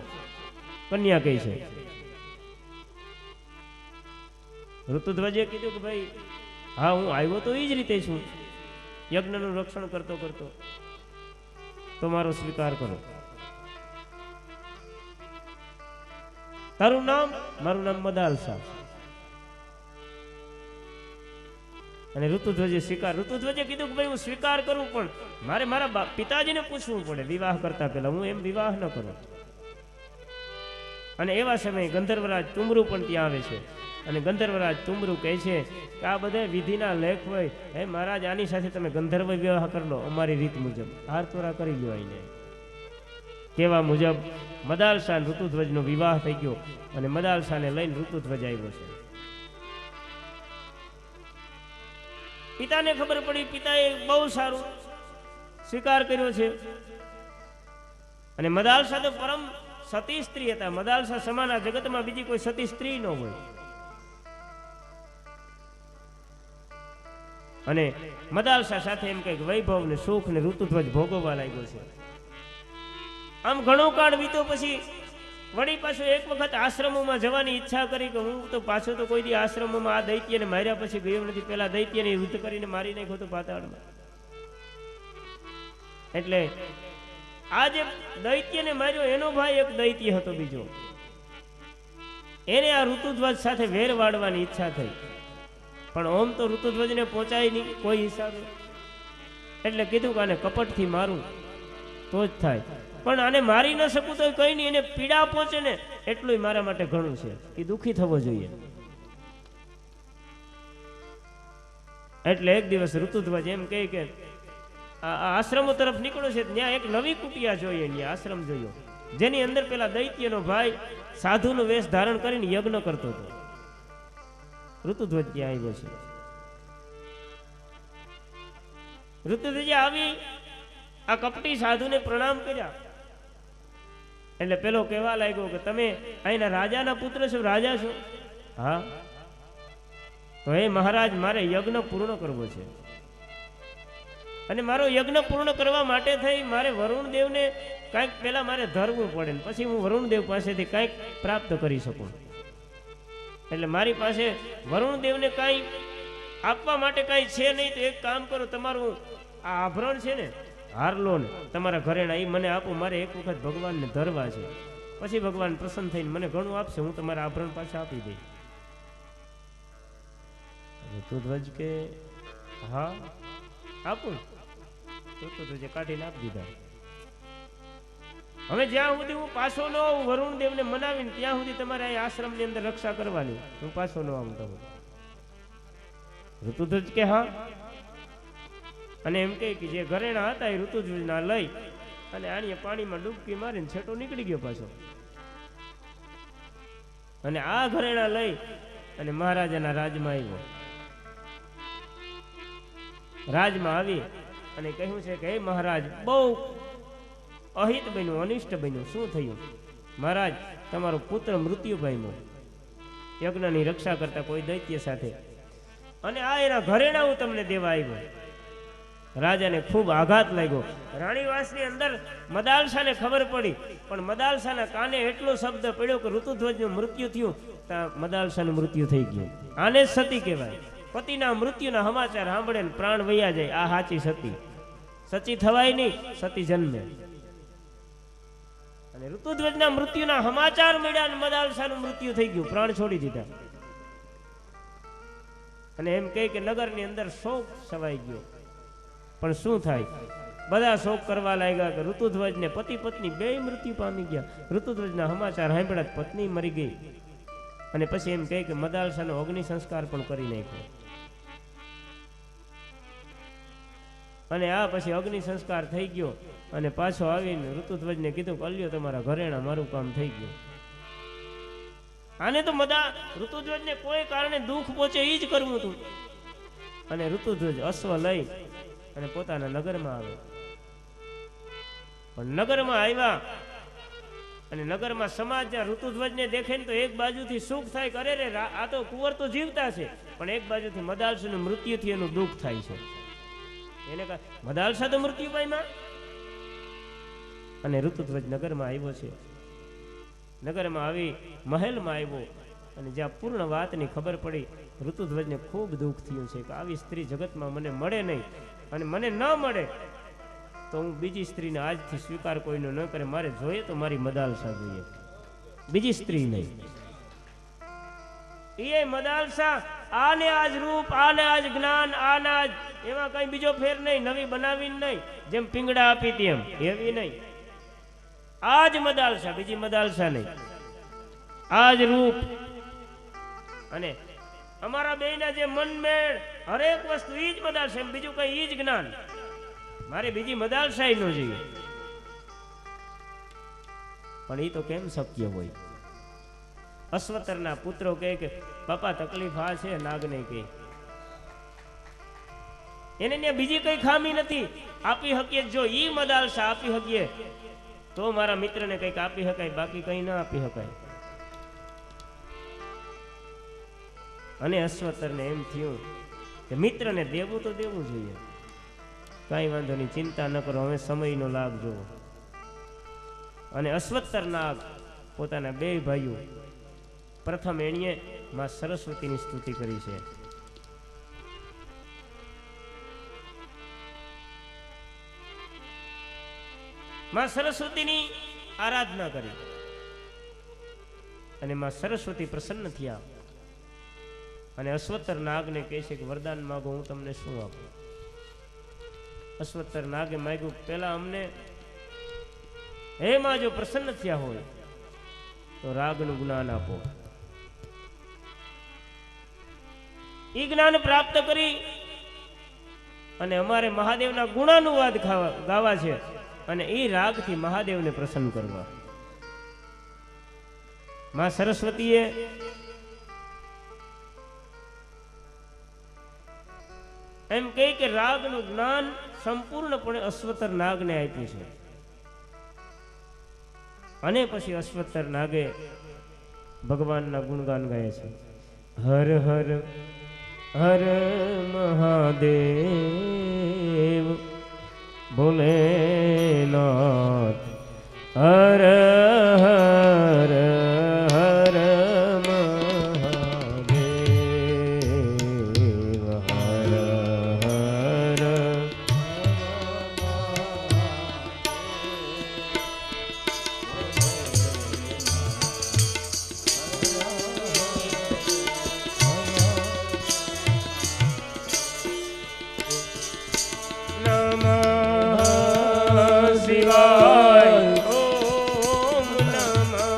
કન્યા કહી છે. ઋતુધ્વજે કીધું કે ભાઈ હા હું આવ્યો તો એ જ રીતે છું, યજ્ઞનું રક્ષણ કરતો કરતો, તો મારો સ્વીકાર કરો. તારું નામ? મારું નામ મદાલસા. અને ઋતુધ્વજે સ્વીકાર, ઋતુધ્વજે કીધું કે ભાઈ હું સ્વીકાર કરું, પણ મારે મારા પિતાજીને પૂછવું પડે વિવાહ કરતા પહેલા, હું એમ વિવાહ ન કરું. અને એવા સમયે ગંધર્વરાજ તુમરુ પણ ત્યાં આવે છે. અને ગંધર્વરાજ તુમરુ કહે છે કે આ બધા વિધિના લેખ હોય, હે મહારાજ આની સાથે તમે ગંધર્વ વિવાહ કરી લો અમારી રીત મુજબ, હાર તોરા કરી લો. આઈને કેવા મુજબ મદાલસા અને ઋતુધ્વજનો વિવાહ થઈ ગયો, અને મદાલસાને લઈને ઋતુધ્વજ આવ્યો છે. પિતાને ખબર પડી, પિતાએ બહુ સારું સ્વીકાર કર્યો છે. અને મદાલસા તો પરમ સતી સ્ત્રી હતા. મદાલસા સમાન આ જગતમાં બીજી કોઈ સતી સ્ત્રી ન હોય. અને મદાલસા સાથે એમ કઈક વૈભવ ને સુખ ને ઋતુધ્વજ ભોગવવા લાગ્યો છે. આમ ઘણો કાળ વીતો પછી વળી પાછો એક વખત આશ્રમોમાં જવાની ઈચ્છા કરી કે હું તો પાછો તો કોઈ દી આશ્રમોમાં આ દૈત્યને માર્યા પછી ગયો નથી. પેલા દૈત્યને યુદ્ધ કરીને મારી નાખ્યો તો પાતાળમાં. એટલે આ જે દૈત્યને માર્યો એનો ભાઈ એક દૈત્ય હતો બીજો, એને આ ઋતુધ્વજ સાથે વેર વાળવાની ઈચ્છા થઈ. પણ ઓમ તો ઋતુધ્વજને પહોંચાય નહીં કોઈ હિસાબે. એટલે કીધું કે આને કપટથી મારું તો જ થાય, પણ આને મારી ન શકું તો કઈ નહીં, એને પીડા પહોંચે ને એટલું મારા માટે ઘણું છે, એ દુઃખી થવો જોઈએ. એટલે એક દિવસ ઋતુધ્વજ એમ કહે કે આશ્રમો તરફ નીકળ્યો છે, ત્યાં એક નવી કુટિયા જોઈએ, ત્યાં આશ્રમ જોયો, જેની અંદર પેલા દૈત્યનો ભાઈ સાધુનો વેશ ધારણ કરીને યજ્ઞ કરતો હતો. ઋતુધ્વજ ત્યાં આવ્યો છે. ઋતુધ્વજે આવી આ કપટી સાધુને પ્રણામ કર્યા. એટલે પેલો કહેવા લાગ્યો કે તમે અહીંના રાજાના પુત્ર છો, રાજા છો? હા. તો હે મહારાજ મારે યજ્ઞ પૂર્ણ કરવો છે, અને મારો યજ્ઞ પૂર્ણ કરવા માટે થઈ મારે વરુણ દેવને કાંઈક પહેલા મારે ધરવું પડે ને પછી હું વરુણદેવ પાસેથી કાંઈક પ્રાપ્ત કરી શકું. એટલે મારી પાસે વરુણદેવને કાંઈ આપવા માટે કાંઈ છે નહીં. તો એક કામ કરો, તમારું આ આભરણ છે ને, હારલો ને તમારા ઘરેણા, એ મને આપો. મારે એક વખત ભગવાનને ધરવા છે, પછી ભગવાન પ્રસન્ન થઈને મને ઘણું આપશે, હું તમારા આભરણ પાછા આપી દઈશ. ઋતુધ્વજ કે હા આપું. ઋતુધ્વજે કાઢીને આપી દીધા. હવે જ્યાં સુધી હું પાછો ન આવું વરુણદેવને મનાવીને, ત્યાં સુધી તમારે આ આશ્રમની અંદર રક્ષા કરવાની. હું પાછો ન આવું તો ઋતુધ્વજ કે હા. અને એમ કે જે ઘરેણા હતા એ ઋતુધ્વજના લઈ અને આણીએ પાણીમાં ડૂબકી મારીને છેટો નીકળી ગયો પાછો. અને આ ઘરેણા લઈ અને મહારાજાના રાજમાં આવ્યો. રાજમાં આવી અને કહ્યું છે કે હે મહારાજ, બહુ અહિત બન્યું, અનિષ્ટ બન્યું. શું થયું મહારાજ? તમારો પુત્ર મૃત્યુ પામ્યો યજ્ઞની રક્ષા કરતા કોઈ દૈત્ય સાથે, અને આ એના ઘરેણા હું તમને દેવા આવ્યો. રાજાને ખૂબ આઘાત લાગ્યો. રાણીવાસની અંદર મદાલસાને ખબર પડી, પણ મદાલસાના કાને એટલો શબ્દ પડ્યો કે ઋતુધ્વજનું મૃત્યુ થયું. ત્યાં મદાલસાનું મૃત્યુ થઈ ગયું. આને જ સતી કહેવાય. પતિના મૃત્યુના સમાચાર સાંભળે ને પ્રાણ વૈયા જાય, આ સાચી સતી. સચી થવાય નહીં, સતી જન્મે. અને ઋતુધ્વજના મૃત્યુના સમાચાર મળ્યા અને મદાલસાનું મૃત્યુ થઈ ગયું, પ્રાણ છોડી દીધા. અને એમ કહે કે નગરની અંદર શોક છવાઈ ગયો. પણ શું થાય? બધા શોક કરવા લાગ્યા કે ઋતુધ્વજને પતિ પત્ની બે મૃત્યુ પામી ગયા. ઋતુધ્વજના સમાચાર સાંભળ્યા, પત્ની મરી ગઈ. અને પછી એમ કહે કે મદાલસાનો અગ્નિ સંસ્કાર પણ કરી નાખ્યો. અને આ પછી અગ્નિ સંસ્કાર થઈ ગયો. અને પાછો આવીને ઋતુધ્વજને કીધું કે અલ્યો તમારા ઘરેણા, મારું કામ થઈ ગયું. આને તો ઋતુધ્વજને કોઈ કારણે દુઃખ પહોંચે એ જ કરવું હતું. અને ઋતુધ્વજ અશ્વ લઈ અને પોતાના નગરમાં આવે. પણ નગરમાં આવ્યા અને નગરમાં સમાજ જ્યાં ઋતુધ્વજને દેખે ને તો એક બાજુથી સુખ થાય, કરે રે આ તો કુંવર તો જીવતા છે, પણ એક બાજુથી મદાલસાનું મૃત્યુથી એનું દુઃખ થાય છે. એને કહે મદાલસા તો મૃત્યુ પામ્યા. અને ઋતુધ્વજ નગરમાં આવ્યો છે. નગરમાં આવી મહેલમાં આવ્યો અને જ્યાં પૂર્ણ વાતની ખબર પડી, ઋતુધ્વજને ખૂબ દુઃખ થયું છે કે આવી સ્ત્રી જગતમાં મને મળે નહીં, અને મને ન મળે તો હું બીજી સ્ત્રીને આજથી સ્વીકાર કોઈનો ન કરે. મારે જોઈએ તો મારી મદાલસા જોઈએ, બીજી સ્ત્રી નહીં. એ મદાલસા, આને આજ રૂપ, આને આજ જ્ઞાન, આને આજ, એમાં કઈ બીજો ફેર નહીં, નવી બનાવી નહીં, જેમ પિંગડા આપી તેમ એવી નહીં. આજ મદાલસા, બીજી મદાલસા નહીં, આજ રૂપ. અને અમારા બેયના જે મનમેળ હરેક વસ્તુ ઈ જ મદાલસા, બીજું કઈ ઈ જ જ્ઞાન. મારે બીજી મદાલસા ન જોઈએ. પણ એ તો કેમ શક્ય હોય? અશ્વતરના પુત્રો કહે કે બાપા તકલીફ આ છે, નાગને કહે એને ત્યાં બીજી કઈ ખામી નથી, આપી શકીએ. જો ઈ મદાલસા આપી શકીએ તો મારા મિત્રને કંઈક આપી શકાય, બાકી કઈ ના આપી શકાય. અને અશ્વતરને એમ થયું કે મિત્રને દેવું તો દેવું જોઈએ. કઈ વાંધો નહીં, ચિંતા ન કરો, હવે સમયનો લાભ જોવો. અને અશ્વતર નાગ પોતાના બે ભાઈઓ, પ્રથમ એણીએ માં સરસ્વતીની સ્તુતિ કરી છે. માં સરસ્વતીની આરાધના કરી અને માં સરસ્વતી પ્રસન્ન થયા. અને અશ્વતર નાગને કહે છે કે વરદાન માગો, હું તમને શું આપું? અશ્વતર નાગે માગ્યું, પેલા અમને હે માં જો પ્રસન્ન થયા હોય તો રાગનું જ્ઞાન આપો. ઈ જ્ઞાન પ્રાપ્ત કરી અને અમારે મહાદેવના ગુણાનુવાદ ગાવા છે, અને એ રાગથી મહાદેવને પ્રસન્ન કરવા. માં સરસ્વતીએ એમ કહે કે રાગનું જ્ઞાન સંપૂર્ણપણે અશ્વતર નાગને આપ્યું છે. અને પછી અશ્વતર નાગે ભગવાનના ગુણગાન ગાય છે. હર હર હર મહાદેવ ભોલેનાથ શિવાય ઓમ નમઃ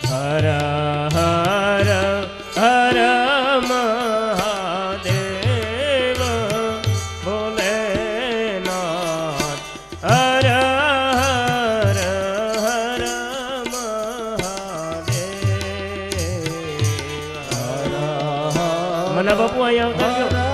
હર હર હર મહાદેવ ભોલેનાથ હર હર હર મહાદેવ મના બાપુ અહીંયા આવતા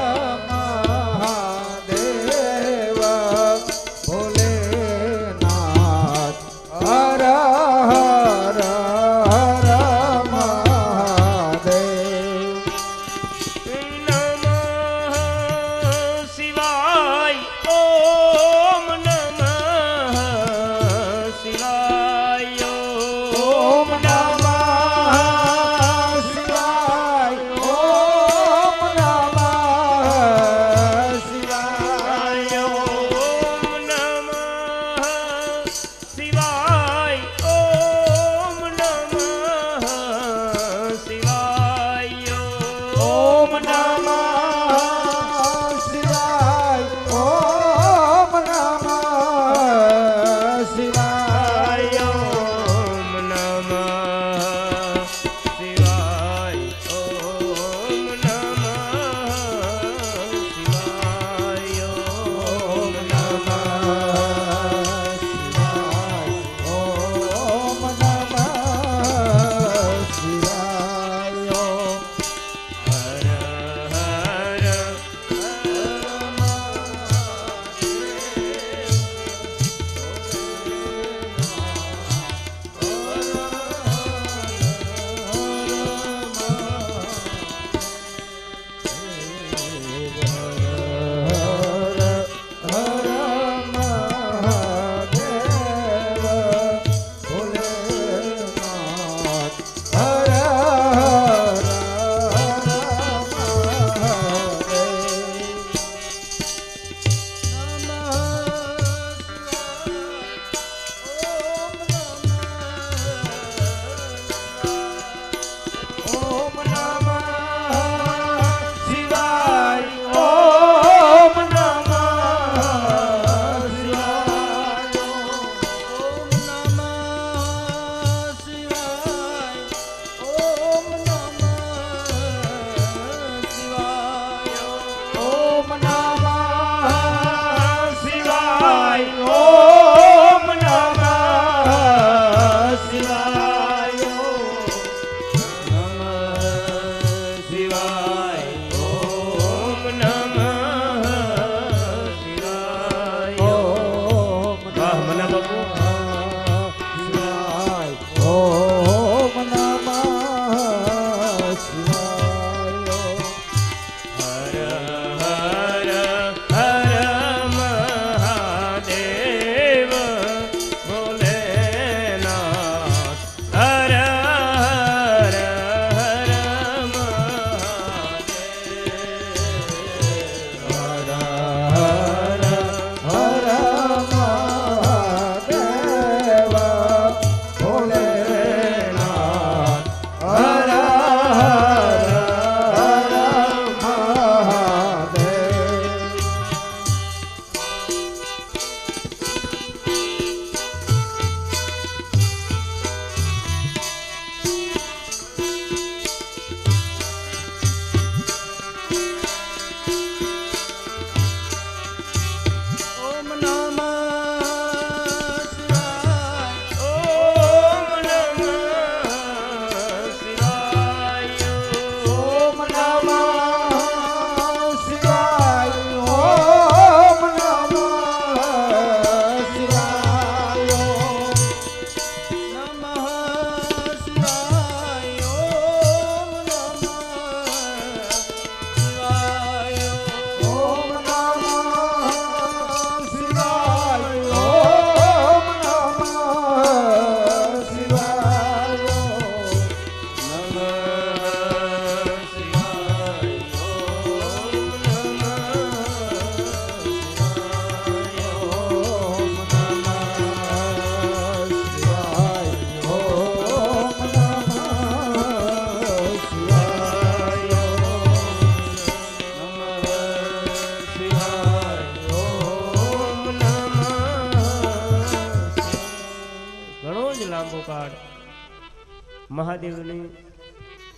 મહાદેવની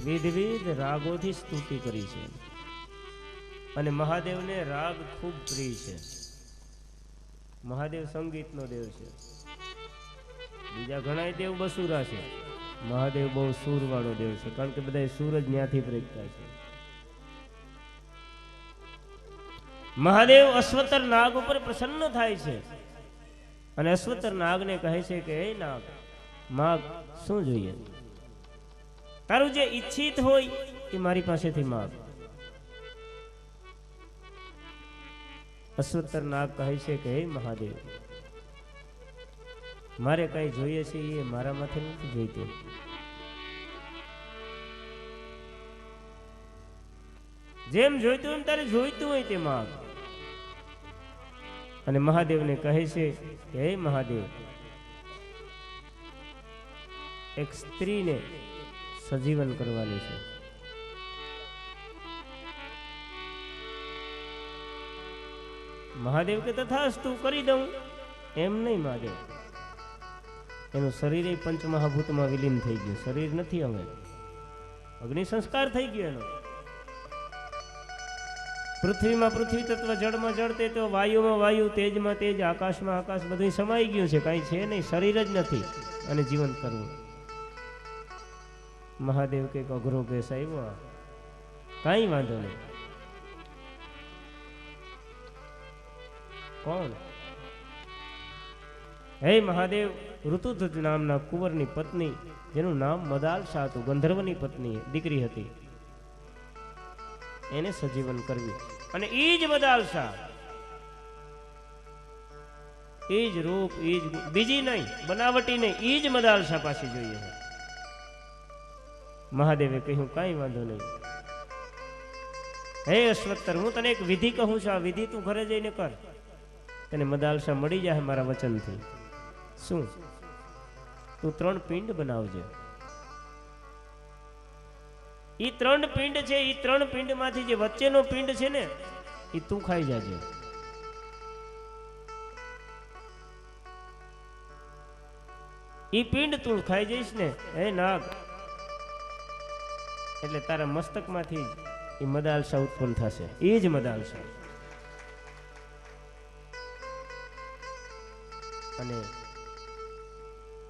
વિવિધ રાગોથી સ્તુતિ કરી છે અને મહાદેવને રાગ ખૂબ પ્રિય છે. મહાદેવ સંગીતનો દેવ છે. બીજા ઘણા દેવ બસુરા છે. મહાદેવ બહુ સૂરવાળો દેવ છે, કારણ કે બધા સૂરજ ન્યાથી પ્રગટા છે. મહાદેવ અશ્વતર નાગ ઉપર પ્રસન્ન થાય છે અને અશ્વતર નાગને કહે છે કે હે નાગ, માગ શું જોઈએ? તારું જે ઈચ્છિત હોય એ મારી પાસેથી માગ. અશ્વતર નાગ કહે છે કે હે મહાદેવ, મારે કઈ જોઈએ છે એ મારામાંથી નથી જોઈતું. જેમ જોઈતું એમ તારે જોઈતું હોય તે માગ. અને મહાદેવને કહે છે કે હે મહાદેવ, એક સ્ત્રીને સજીવન કરવાની છે. મહાદેવ કે તથાસ્તુ, કરી દઉં. એમ નહીં મહાદેવ, એનું શરીર પંચમહાભૂતમાં વિલીન થઈ ગયું. શરીર નથી, હવે અગ્નિ સંસ્કાર થઈ ગયો એનો. પૃથ્વીમાં પૃથ્વી તત્વ, જળમાં જળ તત્વ, વાયુમાં વાયુ, તેજમાં તેજ, આકાશમાં આકાશ, બધું સમાઈ ગયું છે. કાંઈ છે નહીં, શરીર જ નથી અને જીવંત કરવું. મહાદેવ કે અઘરો કેસ આવ્યો, કાંઈ વાંધો નહીં. કોણ? હે મહાદેવ, ઋતુધ્વજ નામના કુંવરની પત્ની, જેનું નામ મદાલસા હતું, ગંધર્વની પત્ની દીકરી હતી, એને સજીવન કરવી. અને ઈ જ મદાલસા, ઈ જ રૂપ, ઈ જ બીજી નહીં, બનાવટી નહીં, ઈ જ મદાલસા પાછી જોઈએ છે. મહાદેવે કહ્યું કાંઈ વાંધો નહીં. હે અશ્વત્થર, હું તને એક વિધિ કહું છું, આ વિધિ તું ઘરે જઈને કર, તને મદાલસા મળી જાય મારા વચનથી. શું? તું 3 પિંડ બનાવજે. ઈ 3 પિંડ છે, ઈ 3 પિંડ માંથી જે વચ્ચેનો પિંડ છે ને, ઈ તું ખાઈ જાજે. ઈ પિંડ તું ખાઈ જઈશ ને, હે નાગ, એટલે તારા મસ્તકમાંથી ઈ મદાલસા ઉત્પન્ન થશે. ઈ જ મદાલસા. અને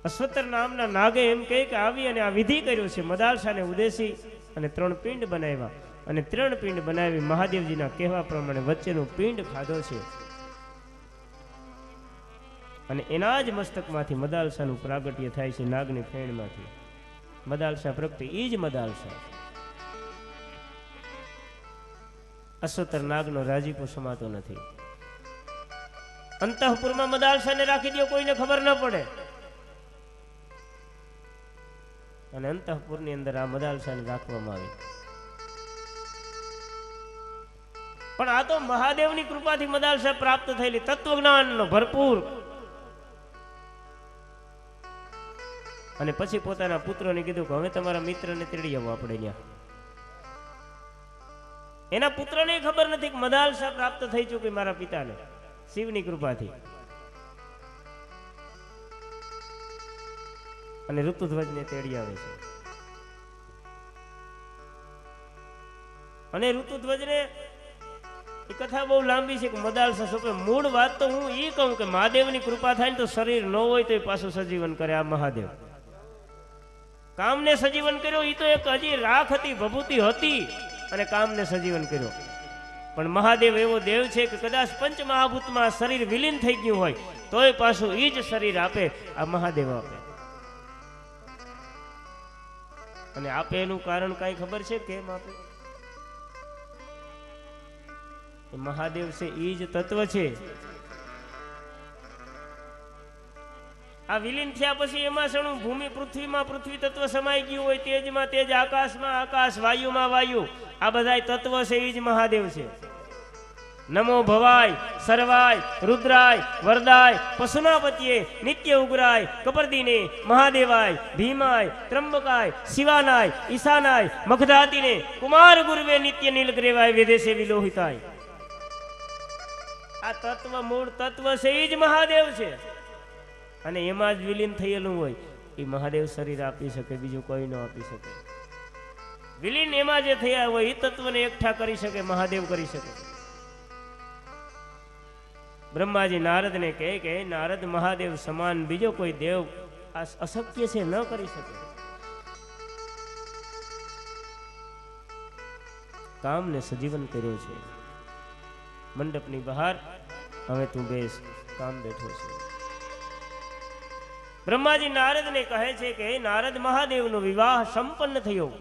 અશ્વત્થર નામના નાગે એમ કહે કે આવી અને આ વિધિ કર્યો છે. મદાલસાને ઉદેશી અને 3 પિંડ બનાવ્યા અને 3 પિંડ બનાવી મહાદેવજીના કહેવા પ્રમાણે વચ્ચેનું પિંડ ખાધો છે અને એના જ મસ્તકમાંથી મદાલસાનું પ્રાગટ્ય થાય છે. નાગની ફેણમાંથી મદાલસા પ્રગટી, ઈ જ મદાલસા. અશ્વત્થર નાગનો રાજીપો સમાતો નથી. અંતઃપુરમાં મદાલસાને રાખી દો, કોઈને ખબર ન પડે. અને અંતઃપુરની અંદર આ મદાલસાને રાખવામાં આવી. પણ આ તો મહાદેવની કૃપાથી મદાલસા પ્રાપ્ત થયેલી, તત્વજ્ઞાનનો ભરપૂર. અને પછી પોતાના પુત્રોને કીધું કે હવે તમારા મિત્રને તેડી આવો આપણે ત્યાં. એના પુત્રને ખબર નથી કે મદાલસા પ્રાપ્ત થઈ ચૂકી મારા પિતાને, શિવની કૃપાથી. અને ઋતુધ્વજને તેડી આવે છે. અને ઋતુધ્વજને એ કથા બહુ લાંબી છે કે મદાલસા સોંપે. મૂળ વાત તો હું એ કહું કે મહાદેવની કૃપા થાય ને તો શરીર ન હોય તો એ પાછું સજીવન કરે. આ મહાદેવ કામને સજીવન કર્યો. એ તો એક હજી રાખ હતી, ભભૂતિ હતી અને કામને સજીવન કર્યો. પણ મહાદેવ એવો દેવ છે કે કદાચ પંચમહાભૂતમાં શરીર વિલીન થઈ ગયું હોય તોય પાછું એ જ શરીર આપે. આ મહાદેવ આપે. અને આપે એનું કારણ કઈ ખબર છે કેમ આપે? મહાદેવ છે એ જ તત્વ છે. આ વિલીન થયા પછી એમાં શણું ભૂમિ પૃથ્વીમાં પૃથ્વી તત્વ સમાઈ ગયું હોય, તેજમાં તેજ, આકાશમાં આકાશ, વાયુમાં વાયુ, આ બધા તત્વ છે એ જ મહાદેવ છે. નમો ભવાય, સર્વાય, રુદ્રાય, વરદાય, પશુનાપતિએ, નિત્ય ઉગ્રાય, કપર્દીને, મહાદેવાય, ભીમાય, ત્રંબકાય, શિવાનાય, ઈશાનાય, મખધાતીને, કુમાર ગુરુવે, નિત્ય નીલગ્રેવાય, વેદેશે વિલોહિતાય. આ તત્વ મૂળ તત્વ છે એ જ મહાદેવ છે. અને એમાં જ વિલીન થયેલું હોય. એ મહાદેવ શરીર આપી શકે, બીજું કોઈ ન આપી શકે. વિલીન એમાં જે થયા હોય એ તત્વને એકઠા કરી શકે મહાદેવ કરી શકે. બ્રહ્માજી નારદને કહે કે હે નારદ, મહાદેવ સમાન બીજો કોઈ દેવ આ અશક્ય છે, ન કરી શકે. કામને સજીવન કર્યો છે. મંડપની બહાર હવે તું બેસ, કામ બેઠો છે. બ્રહ્માજી નારદને કહે છે કે હે નારદ, મહાદેવનો વિવાહ સંપન્ન થયો.